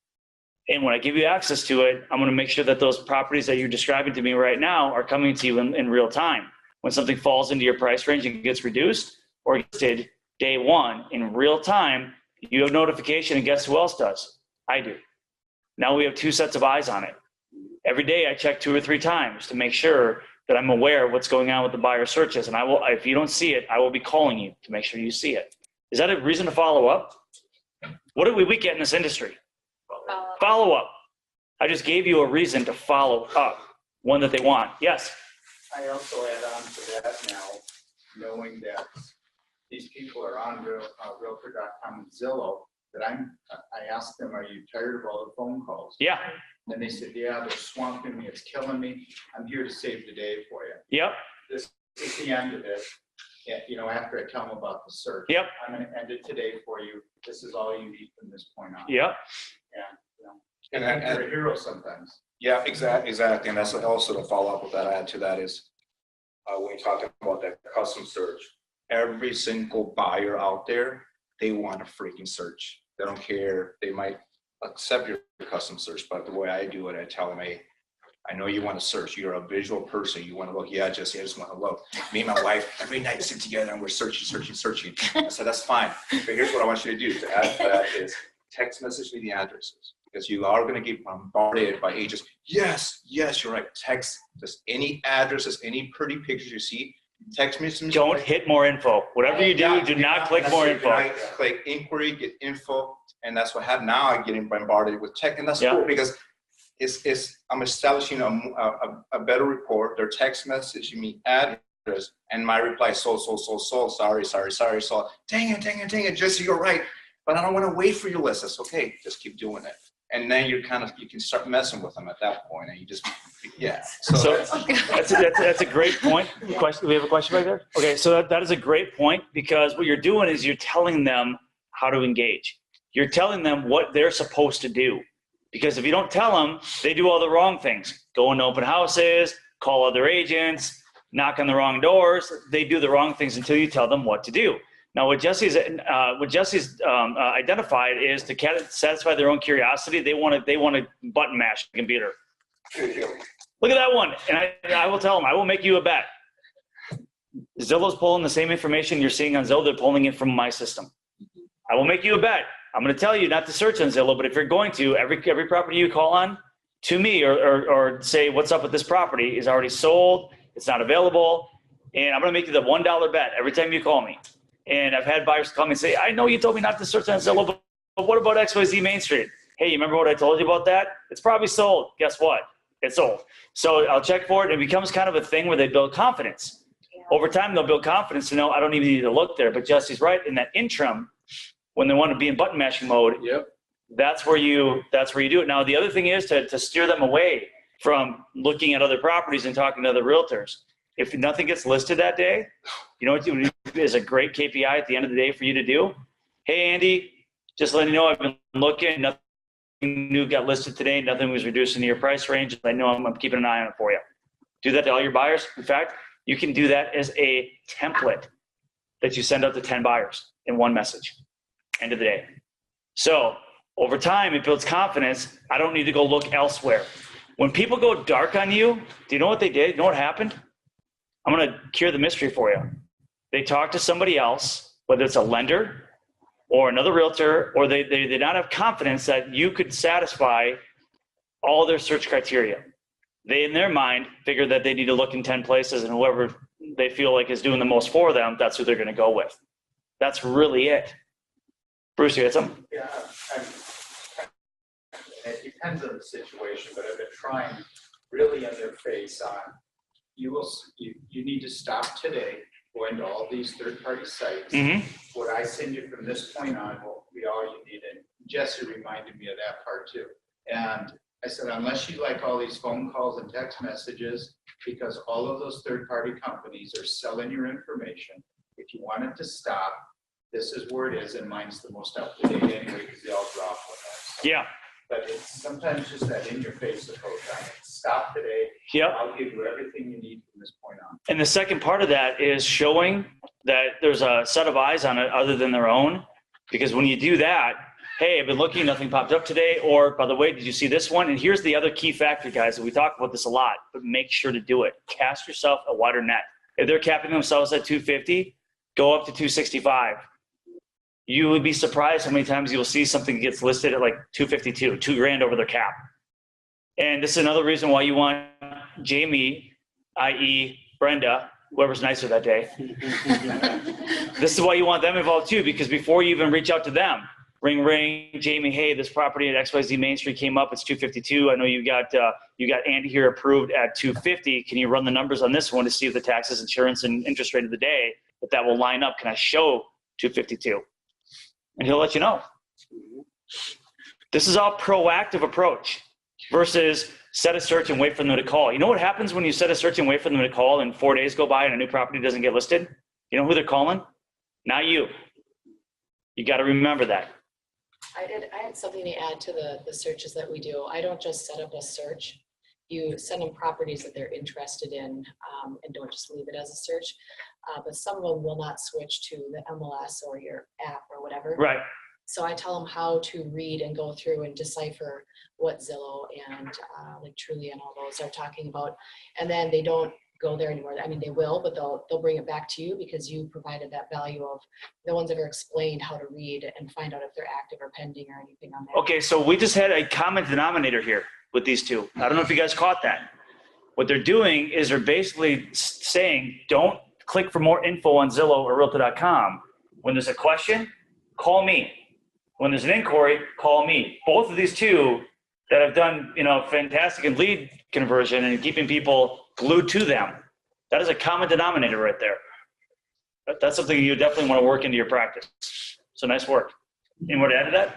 And when I give you access to it, I'm going to make sure that those properties that you're describing to me right now are coming to you in real time. When something falls into your price range and gets reduced or gets did day one in real time, you have notification, and guess who else does? I do. Now we have two sets of eyes on it. Every day I check 2 or 3 times to make sure that I'm aware of what's going on with the buyer searches. And I will, if you don't see it, I will be calling you to make sure you see it. Is that a reason to follow up? What do we get in this industry? Follow up. I just gave you a reason to follow up, one that they want. Yes. I also add on to that now, knowing that these people are on Realtor.com and Zillow, that I asked them, are you tired of all the phone calls? Yeah. And they said, yeah, they're swamping me, it's killing me. I'm here to save the day for you. Yep. This is the end of it. Yeah, you know, after I tell them about the search. Yep. I'm gonna end it today for you. This is all you need from this point on. Yep. And, you know, And you're a hero sometimes. Yeah, exactly. And that's also the follow-up with that, I add to that is, when you're talking about that custom search, every single buyer out there, they want a freaking search. They don't care. They might accept your custom search, but the way I do it, I tell them, hey, I know you want to search. You're a visual person. You want to look. Yeah, Jesse, I just want to look. Me and my wife, every night sit together and we're searching. I said, that's fine. But here's what I want you to do to add to that is text message me the addresses, because you are going to get bombarded by agents. Yes, you're right. Text just any addresses, any pretty pictures you see. Text me some. Don't hit more info. Whatever you do, do not click more info. I click inquiry, get info, and that's what happened. Now I'm getting bombarded with text, and that's Yeah. cool because I'm establishing a better rapport. They're text messaging me address, and my reply so sorry. So dang it, Jesse, you're right, but I don't want to wait for your list. That's okay. Just keep doing it, and then you can start messing with them at that point, and you just So that's a great point. Question? We have a question right there. Okay, so that is a great point, because what you're doing is you're telling them how to engage. You're telling them what they're supposed to do. Because if you don't tell them, they do all the wrong things. Go into open houses, call other agents, knock on the wrong doors. They do the wrong things until you tell them what to do. Now, what Jesse's identified is to satisfy their own curiosity. They want to button mash the computer. Look at that one. And I will tell them, I will make you a bet. Zillow's pulling the same information you're seeing on Zillow. They're pulling it from my system. I will make you a bet. I'm going to tell you not to search on Zillow, but if you're going to, every property you call on to me or say, what's up with this property, is already sold, it's not available, and I'm going to make you the $1 bet every time you call me. And I've had buyers call me and say, I know you told me not to search on Zillow, but what about XYZ Main Street? Hey, you remember what I told you about that? It's probably sold. Guess what? It's sold. So I'll check for it. It becomes kind of a thing where they build confidence. Over time, they'll build confidence to know I don't even need to look there. But Jesse's right. In that interim, when they want to be in button mashing mode, that's where you do it. Now, the other thing is to steer them away from looking at other properties and talking to other realtors. If nothing gets listed that day, you know what is a great KPI at the end of the day for you to do? Hey, Andy, just letting you know I've been looking. Nothing new got listed today. Nothing was reduced into your price range. I know I'm keeping an eye on it for you. Do that to all your buyers. In fact, you can do that as a template that you send out to 10 buyers in one message. End of the day. So over time, it builds confidence. I don't need to go look elsewhere. When people go dark on you, do you know what they did? You know what happened? I'm going to cure the mystery for you. They talk to somebody else, whether it's a lender or another realtor, or they did not have confidence that you could satisfy all their search criteria. They, in their mind, figure that they need to look in 10 places, and whoever they feel like is doing the most for them, that's who they're going to go with. That's really it. Bruce, you had something? Yeah, it depends on the situation, but I've been trying really in their face on, you need to stop today, go into all these third-party sites. Mm-hmm. What I send you from this point on will be all you need. And Jesse reminded me of that part too. And I said, unless you like all these phone calls and text messages, because all of those third-party companies are selling your information. If you want it to stop, this is where it is, and mine's the most up-to-date anyway, because they all drop one. Yeah. But it's sometimes just that in-your-face approach. Stop today. Yep. I'll give you everything you need from this point on. And the second part of that is showing that there's a set of eyes on it other than their own. Because when you do that, hey, I've been looking, nothing popped up today. Or, by the way, did you see this one? And here's the other key factor, guys, and we talk about this a lot, but make sure to do it. Cast yourself a wider net. If they're capping themselves at 250, go up to 265. You would be surprised how many times you'll see something gets listed at like 252, $2,000 over their cap. And this is another reason why you want Jamie, i.e. Brenda, whoever's nicer that day. This is why you want them involved too, because before you even reach out to them, ring, Jamie, hey, this property at XYZ Main Street came up, it's 252. I know you got Andy here approved at 250. Can you run the numbers on this one to see if the taxes, insurance, and interest rate of the day, if that will line up? Can I show 252? And he'll let you know. This is all proactive approach versus set a search and wait for them to call. You know what happens when you set a search and wait for them to call and 4 days go by and a new property doesn't get listed? You know who they're calling? Not you. You got to remember that. I had something to add to the searches that we do. I don't just set up a search. You send them properties that they're interested in, and don't just leave it as a search. But some of them will not switch to the MLS or your app or whatever. Right. So I tell them how to read and go through and decipher what Zillow and like Trulia and all those are talking about. And then they don't go there anymore. I mean, they will, but they'll bring it back to you because you provided that value of the ones that are explained how to read and find out if they're active or pending or anything on there. Okay, so we just had a common denominator here with these two. I don't know if you guys caught that. What they're doing is they're basically saying, don't click for more info on Zillow or Realtor.com. When there's a question, call me. When there's an inquiry, call me. Both of these two that have done, fantastic in lead conversion and keeping people glued to them. That is a common denominator right there. That's something you definitely want to work into your practice. So nice work. Any more to add to that?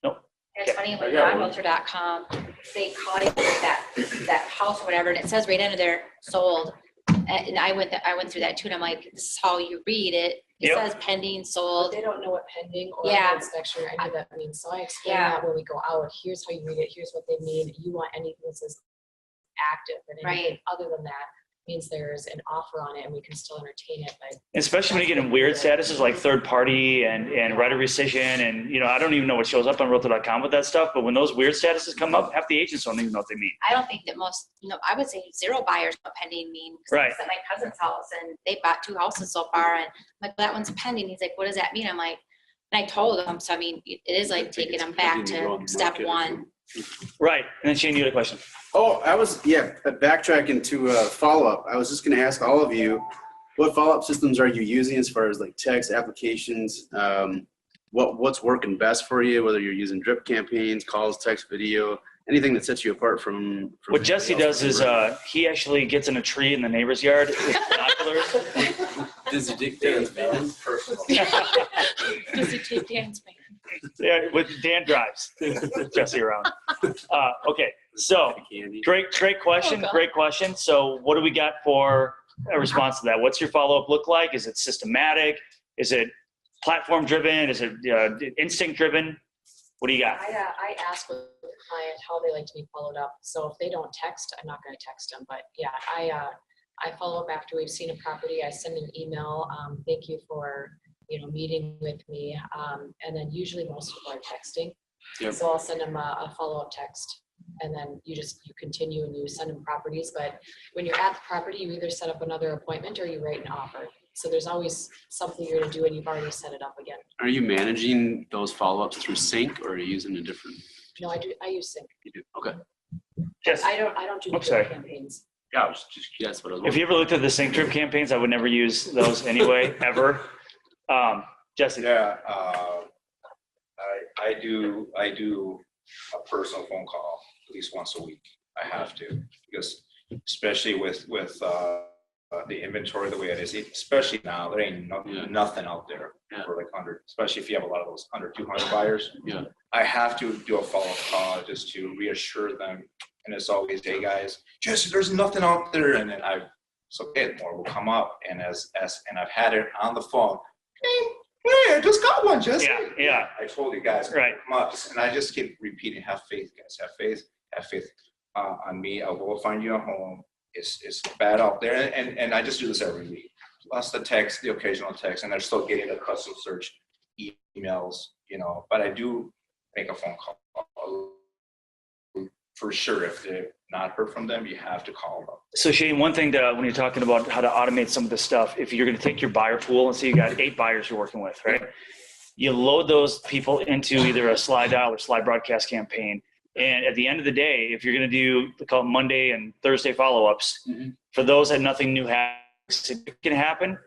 Nope. It's funny, when you're on Realtor.com, they call you that house or whatever, and it says right under there, sold. And I went through that too, and I'm like, this is how you read it. It Yep. says pending, sold. They don't know what pending or Yeah. inspection or any of that means. So I explain Yeah. that when we go out. Here's how you read it. Here's what they mean. You want anything that says active, and anything other than that means there's an offer on it, and we can still entertain it. But Especially when you get in weird statuses like third party and right of rescission. And, I don't even know what shows up on Realtor.com with that stuff. But when those weird statuses come up, half the agents don't even know what they mean. I don't think that most, I would say zero buyers what pending mean. 'Cause I Right. was at my cousin's house and they bought 2 houses so far, and I'm like, that one's pending. He's like, what does that mean? I'm like, and I told him, so I mean, it is like taking them back to step one. Right. And then Shane, you had a question. Oh, backtracking to a follow-up. I was just gonna ask all of you, what follow-up systems are you using as far as like text applications? What's working best for you, whether you're using drip campaigns, calls, text, video, anything that sets you apart from What Jesse does is he actually gets in a tree in the neighbor's yard with binoculars. Does he dig Dan's van? Does he take Dan's van? Yeah, with Dan drives Jesse around. Okay, so Candy. great question. Oh, God. Great question. So what do we got for a response to that? What's your follow-up look like? Is it systematic? Is it platform driven? Is it instinct driven? What do you got? I ask with the client how they like to be followed up. So if they don't text, I'm not going to text them. But yeah, I follow up after we've seen a property. I send an email. Thank you for meeting with me. And then usually most people are texting. Yep. So I'll send them a follow-up text. And then you continue and you send them properties. But when you're at the property, you either set up another appointment or you write an offer. So there's always something you're going to do and you've already set it up again. Are you managing those follow-ups through Sync, or are you using a different? No, I use Sync. You do. Okay. Jesse, I don't do I'm sorry. campaigns. Yeah, I was just that's what I was. if you ever looked at the sync trip campaigns, I would never use those anyway, ever. Jesse. Yeah, I do a personal phone call at least once a week. I have to, because especially with the inventory the way it is, especially now, there ain't nothing out there for like 100, especially if you have a lot of those under 200 buyers. Yeah. I have to do a follow-up call just to reassure them. And it's always, hey guys, just there's nothing out there. And then it's okay, more will come up. And and I've had it on the phone. Hey, I just got one, Jesse. Yeah. I told you guys, Right. come up. And I just keep repeating, have faith, guys, have faith on me. I will find you a home. It's bad out there. And I just do this every week. Plus the text, the occasional text, and they're still getting the custom search emails, but I do make a phone call. For sure, if they've not heard from them, you have to call them. So Shane, one thing when you're talking about how to automate some of this stuff, if you're going to take your buyer pool and say you got 8 buyers you're working with, right? You load those people into either a slide dial or slide broadcast campaign. And at the end of the day, if you're going to do, they call it Monday and Thursday follow-ups, for those that nothing new can happen,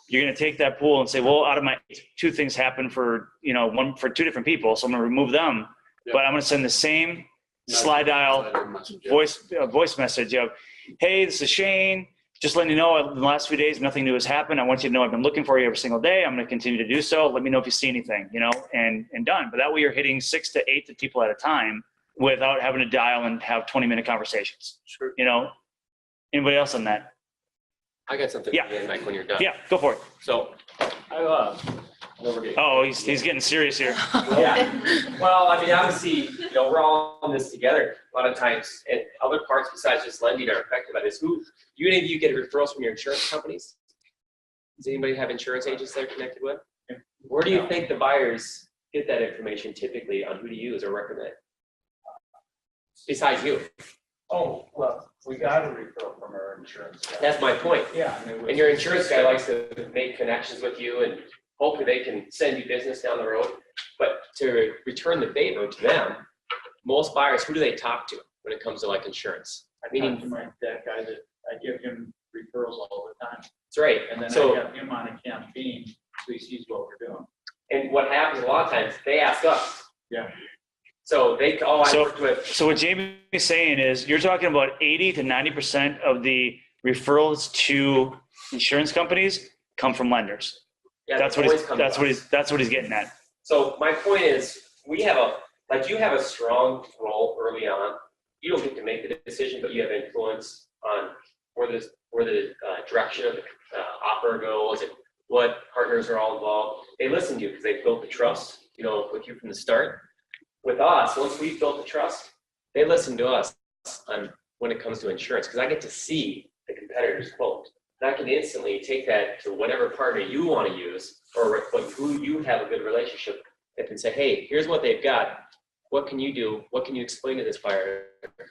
you're going to take that pool and say, well, out of my 2 things happen for, one for 2 different people. So I'm going to remove them, but I'm going to send the same slide dial voice message of, hey, this is Shane. Just letting you know, in the last few days, nothing new has happened. I want you to know I've been looking for you every single day. I'm going to continue to do so. Let me know if you see anything, and done. But that way you're hitting 6 to 8 people at a time without having to dial and have 20-minute conversations. Sure. Anybody else on that? I got something Yeah. for you, Mike, when you're done. Yeah, go for it. So, Oh, he's getting serious here. yeah. Well, I mean, obviously, we're all in this together a lot of times, and other parts besides just lending are affected by this. Do any of you get referrals from your insurance companies? Does anybody have insurance agents they're connected with? Where do you think the buyers get that information typically on who to use or recommend? Besides you. Oh, well, we got a referral from our insurance guy. That's my point. Yeah. And your insurance guy likes to make connections with you, and hopefully they can send you business down the road. But to return the favor to them, most buyers, who do they talk to when it comes to like insurance? Meaning that guy that I give him referrals all the time. That's right. And then So, I have him on a campaign, so he sees what we're doing. and what happens a lot of times, they ask us. Yeah. So I worked with. So what Jamie is saying is you're talking about 80 to 90% of the referrals to insurance companies come from lenders. Yeah, That's what he's getting at. So my point is, you have a strong role early on. You don't get to make the decision, but you have influence on where the direction of the offer goes and what partners are all involved. They listen to you because they built the trust, with you from the start. With us, once we've built the trust, they listen to us on when it comes to insurance, because I get to see the competitor's quote. And I can instantly take that to whatever partner you want to use or who you have a good relationship with and say, hey, here's what they've got. What can you do? What can you explain to this buyer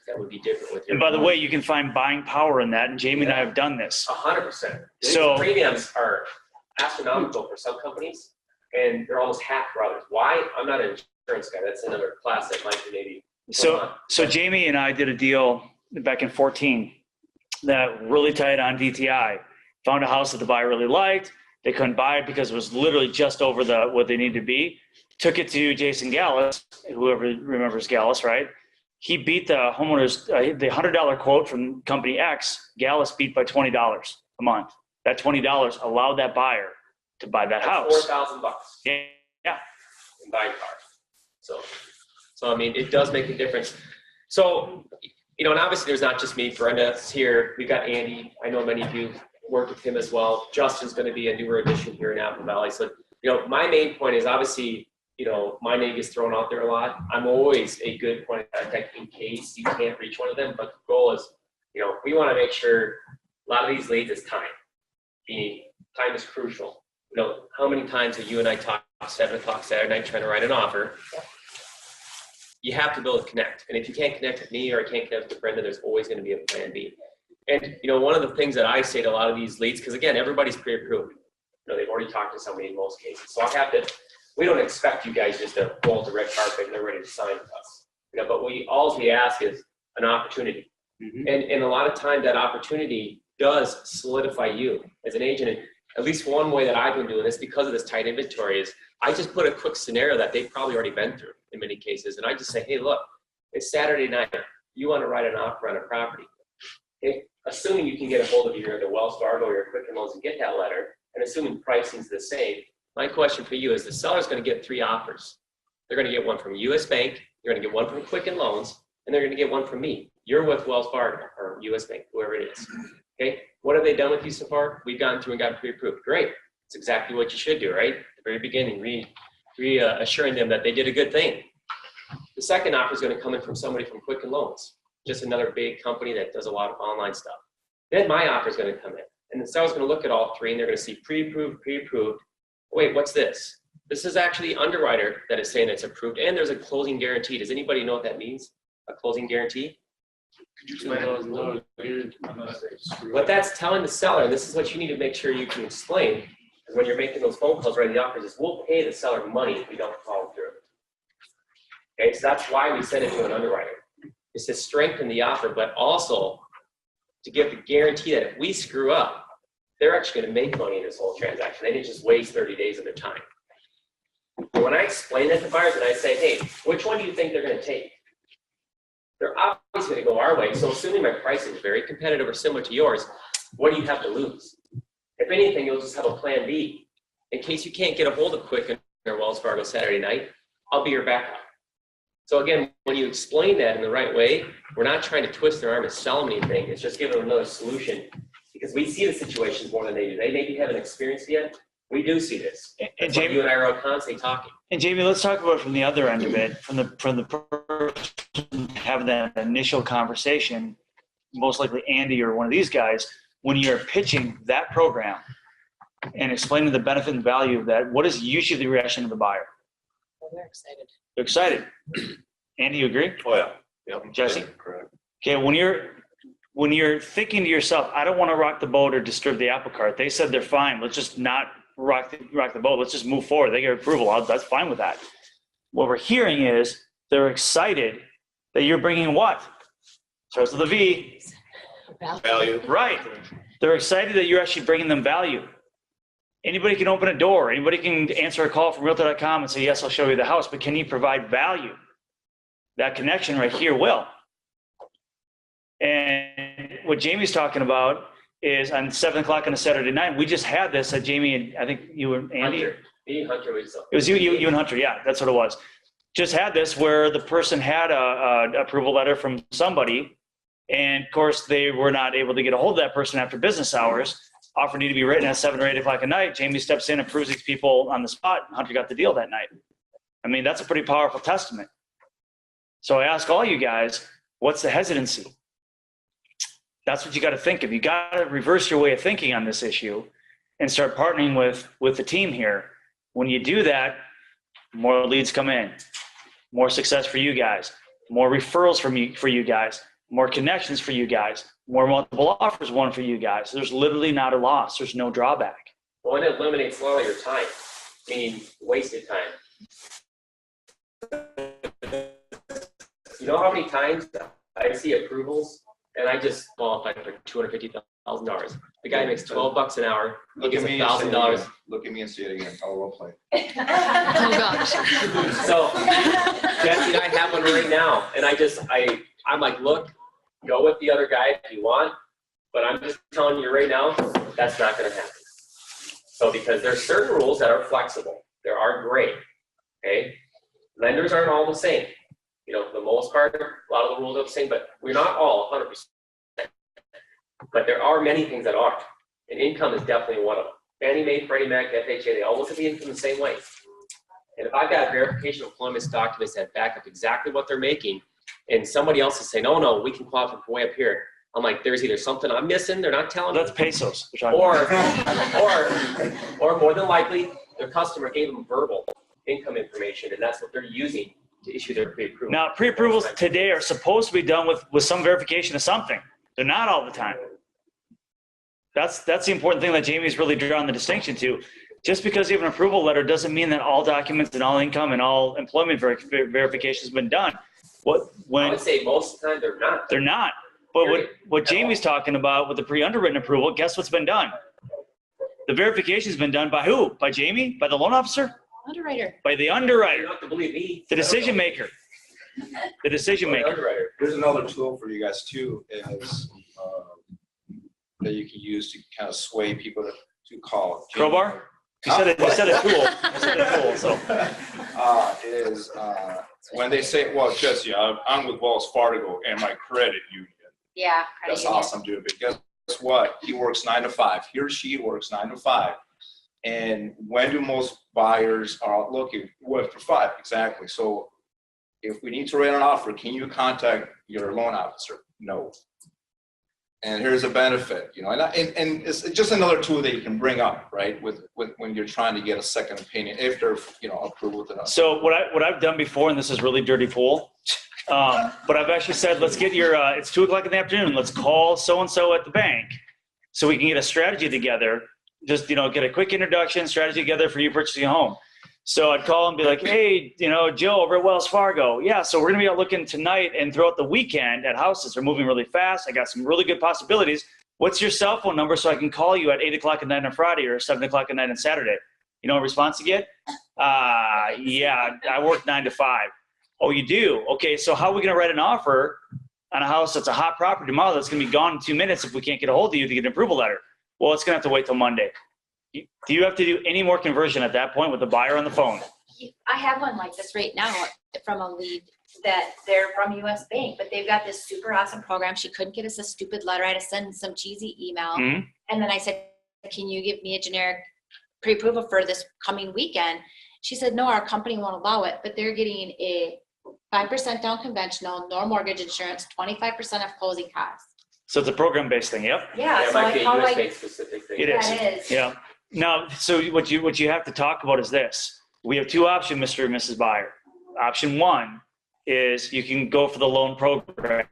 that would be different with your? And by the way, you can find buying power in that, and Jamie and I have done this. 100%. So Premiums are astronomical for some companies, and they're almost half for others. Why? I'm not an insurance guy. That's another class that might be maybe. So Jamie and I did a deal back in 2014 that really tied on DTI. Found a house that the buyer really liked. They couldn't buy it because it was literally just over what they needed to be. Took it to Jason Gallus, whoever remembers Gallus, right? He beat the homeowners, the $100 quote from company X, Gallus beat by $20 a month. That $20 allowed that buyer to buy that house. $4,000. Yeah. In buying cars. So I mean, it does make a difference. So, and obviously there's not just me. Brenda's here. We've got Andy. I know many of you work with him as well. Justin's going to be a newer addition here in Apple Valley. So, my main point is obviously, my name gets thrown out there a lot. I'm always a good point of contact in case you can't reach one of them. But the goal is, we want to make sure a lot of these leads is time. Time is crucial. How many times have you and I talked 7 o'clock Saturday night trying to write an offer? You have to be able to connect. And if you can't connect with me or I can't connect with Brenda, there's always going to be a plan B. And, one of the things that I say to a lot of these leads, because again, everybody's pre-approved. They've already talked to somebody in most cases. So we don't expect you guys just to roll the red carpet and they're ready to sign with us. But all we ask is an opportunity. Mm-hmm. And a lot of time that opportunity does solidify you as an agent. And at least one way that I've been doing this because of this tight inventory is I just put a quick scenario that they've probably already been through in many cases. And I just say, hey, look, it's Saturday night. You want to write an offer on a property. Okay? Assuming you can get a hold of either the Wells Fargo or your Quicken Loans and get that letter, and assuming pricing's the same, my question for you is the seller's going to get 3 offers. They're gonna get one from US Bank, they're gonna get one from Quicken Loans, and they're gonna get one from me. You're with Wells Fargo or US Bank, whoever it is. Okay, what have they done with you so far? We've gone through and got pre-approved. Great. It's exactly what you should do, right? At the very beginning, reassuring them that they did a good thing. The second offer is going to come in from somebody from Quicken Loans, just another big company that does a lot of online stuff. Then my offer is going to come in. And the seller's going to look at all three and they're going to see pre-approved, pre-approved. Wait, what's this? This is actually underwriter that is saying it's approved and there's a closing guarantee. Does anybody know what that means? A closing guarantee? What that's telling the seller, and this is what you need to make sure you can explain, is when you're making those phone calls, writing the offers, is we'll pay the seller money if we don't follow through. Okay, so that's why we send it to an underwriter. It's to strengthen the offer, but also to give the guarantee that if we screw up, they're actually going to make money in this whole transaction. They didn't just waste 30 days of their time. But when I explain that to buyers and I say, hey, which one do you think they're going to take? They're obviously going to go our way. So assuming my price is very competitive or similar to yours, what do you have to lose? If anything, you'll just have a plan B. In case you can't get a hold of Quicken or Wells Fargo Saturday night, I'll be your backup. So again, when you explain that in the right way, we're not trying to twist their arm and sell them anything. It's just giving them another solution because we see the situations more than they do. They maybe haven't experienced it yet. We do see this. And Jamie, you and I are constantly talking. And Jamie, let's talk about it from the other end of it, from the person having that initial conversation, most likely Andy or one of these guys, when you're pitching that program and explaining the benefit and value of that, what is usually the reaction of the buyer? Well, they're excited. They're excited. Andy, you agree? Oh, yeah. Yep. Jesse? Correct. Okay, when you're thinking to yourself, I don't want to rock the boat or disturb the apple cart. They said they're fine. Let's just not rock the boat. Let's just move forward. They get approval. That's fine with that. What we're hearing is they're excited that you're bringing what? Starts with a V. Value. Right. They're excited that you're actually bringing them value. Anybody can open a door. Anybody can answer a call from Realtor.com and say, yes, I'll show you the house, but can you provide value? That connection right here will. And what Jamie's talking about is on 7 o'clock on a Saturday night, we just had this at Jamie and I think you and Andy. Hunter. Me and Hunter was It was you and Hunter. Yeah, that's what it was. Just had this where the person had a approval letter from somebody. And of course, they were not able to get a hold of that person after business hours. Offer needed to be written at 7 or 8 o'clock at night. Jamie steps in, approves these people on the spot. And Hunter got the deal that night. I mean, that's a pretty powerful testament. So I ask all you guys, what's the hesitancy? That's what you got to think of. You got to reverse your way of thinking on this issue and start partnering with the team here. When you do that, more leads come in, more success for you guys, more referrals for you guys, more connections for you guys, more multiple offers won for you guys. There's literally not a loss. There's no drawback. Well, and it eliminates a lot of your time, meaning wasted time. You know how many times I see approvals and I just qualify for $250,000. The guy makes $12 an hour. He Look gets at me and say it $1,000. again. Look at me and say it again. I'll role play. Oh, gosh. So Jesse and I have one right now, and I'm like, look, go with the other guy if you want, but I'm just telling you right now, that's not going to happen. So because there's certain rules that are flexible, there are gray. Okay, lenders aren't all the same. You know, for the most part, a lot of the rules are the same, but we're not all 100%. But there are many things that are, and income is definitely one of them. Fannie Mae, Freddie Mac, FHA, they all look at the income the same way. And if I've got verification of employment documents that back up exactly what they're making, and somebody else is saying, no, we can qualify for way up here, I'm like, there's either something I'm missing, they're not telling me, That's pesos. we're talking about. or more than likely, their customer gave them verbal income information, and that's what they're using to issue their pre-approval. Now, pre-approvals today are supposed to be done with some verification of something. They're not all the time. That's the important thing that Jamie's really drawn the distinction to. Just because you have an approval letter doesn't mean that all documents and all income and all employment verification has been done. I would say most of the time they're not. They're not. But what Jamie's talking about with the pre-underwritten approval, guess what's been done? The verification's been done by who? By Jamie? By the loan officer? Underwriter. By the You underwriter, don't have to believe me. the decision maker. The decision maker. Underwriter. Here's another tool for you guys too, is that you can use to kind of sway people to call. Crowbar? You said a tool. You said a tool, so. is when they say, well, Jesse, I'm with Wells Fargo and my credit union. Yeah. credit That's union. awesome, dude. But guess what? He works 9 to 5. He or she works 9 to 5. And when do most buyers are looking? Well, for 5, exactly. So if we need to write an offer, can you contact your loan officer? No. And here's a benefit, you know, and it's just another tool that you can bring up, right? With when you're trying to get a second opinion, if they're, you know, approved with it. So what I've done before, and this is really dirty pool, but I've actually said, let's get your, it's 2:00 in the afternoon. Let's call so-and-so at the bank so we can get a strategy together. Just, you know, get a quick introduction strategy together for you purchasing a home. So I'd call and be like, hey, you know, Joe over at Wells Fargo. Yeah, so we're going to be out looking tonight and throughout the weekend at houses. They're moving really fast. I got some really good possibilities. What's your cell phone number so I can call you at 8:00 at night on Friday or 7:00 at night on Saturday? You know what response you get? Yeah, I work 9 to 5. Oh, you do? Okay, so how are we going to write an offer on a house that's a hot property tomorrow that's going to be gone in 2 minutes if we can't get a hold of you to get an approval letter? Well, it's going to have to wait till Monday. Do you have to do any more conversion at that point with the buyer on the phone? I have one like this right now from a lead that they're from US Bank, but they've got this super awesome program. She couldn't get us a stupid letter. I had to send some cheesy email. Mhm. And then I said, can you give me a generic pre-approval for this coming weekend? She said, no, our company won't allow it, but they're getting a 5% down conventional, no mortgage insurance, 25% of closing costs. So it's a program-based thing, yep. Yeah, It so might like be a how do US I, Bank specific thing. It is. that is. Yeah. Now, so what you have to talk about is this. We have 2 options, Mr. and Mrs. Buyer. Option 1 is you can go for the loan program,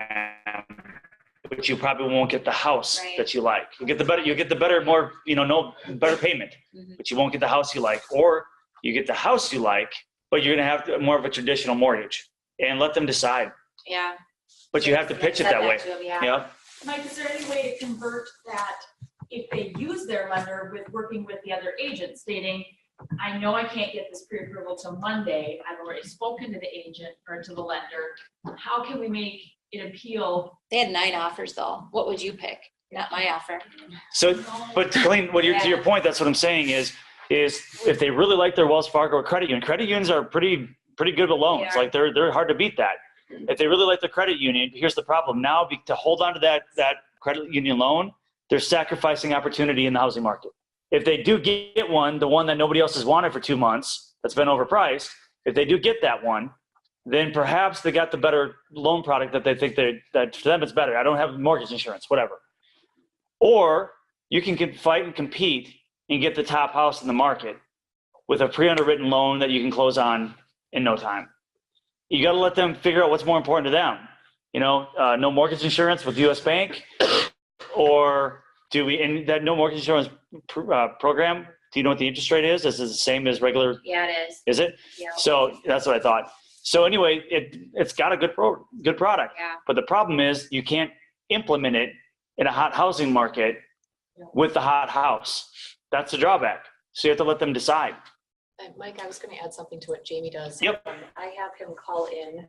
but you probably won't get the house Right. that you like. You'll get the better, more, you know, no better payment, Mhm. but you won't get the house you like. Or you get the house you like, but you're going to have more of a traditional mortgage, and let them decide. Yeah. But you have to pitch it Said that way. to him, yeah. Yeah. Mike, is there any way to convert that if they use their lender with working with the other agent stating, I know I can't get this pre-approval till Monday. I've already spoken to the agent or to the lender. How can we make it appeal? They had 9 offers though. What would you pick? Not my offer. So, but Colleen, to your point, that's what I'm saying is if they really like their Wells Fargo or credit unions are pretty good with loans. They are. Like they're hard to beat that. If they really like the credit union, here's the problem. Now to hold on to that credit union loan, they're sacrificing opportunity in the housing market. If they do get one, the one that nobody else has wanted for 2 months, that's been overpriced, if they do get that one, then perhaps they got the better loan product that they think that for them it's better. I don't have mortgage insurance, whatever. Or you can fight and compete and get the top house in the market with a pre-underwritten loan that you can close on in no time. You got to let them figure out what's more important to them. You know, no mortgage insurance with US Bank, or do we, in that no mortgage insurance program, do you know what the interest rate is? Is it the same as regular? Yeah, it is. Is it? Yeah. So that's what I thought. So anyway, it's got a good product, Yeah. but the problem is you can't implement it in a hot housing market with the hot house. That's the drawback. So you have to let them decide. And Mike, I was going to add something to what Jamie does. Yep. I have him call in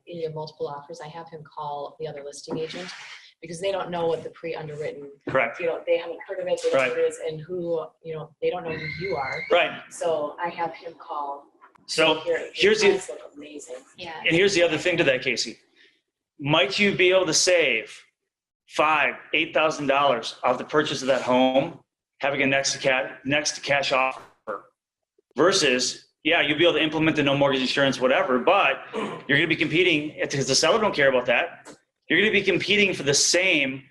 your multiple offers. I have him call the other listing agent because they don't know what the pre-underwritten, Correct. you know, they haven't heard of it, they don't know Right. what it is, and who, you know, they don't know who you are. Right. So I have him call. So Your here's the, price look amazing. Yeah. and here's the other thing to that, Casey. Might you be able to save $5,000, $8,000 off the purchase of that home, having a next to cash offer versus, yeah, you'll be able to implement the no mortgage insurance, whatever, but you're going to be competing because the seller don't care about that. You're going to be competing for the same,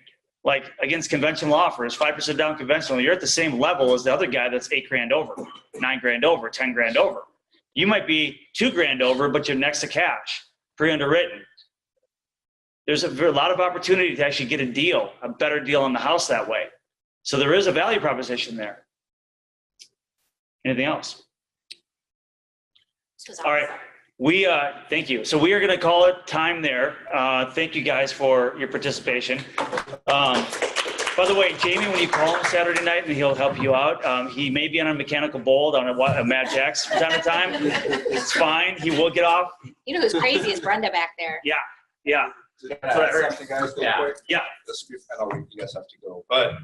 like against conventional offers, 5% down conventional. You're at the same level as the other guy that's $8,000 over, $9,000 over, $10,000 over. You might be $2,000 over, but you're next to cash, pre-underwritten. There's a lot of opportunity to actually get a deal, a better deal on the house that way. So there is a value proposition there. Anything else? This was All right. awesome. We, thank you. So we are going to call it time there. Thank you guys for your participation. By the way, Jamie, when you call him Saturday night and he'll help you out, he may be on a mechanical bull on a Mad Jacks from time to time. It's fine. He will get off. You know who's crazy is Brenda back there. Yeah. That's what I heard. Guys, real Yeah. quick. Yeah. I know you guys have to go, but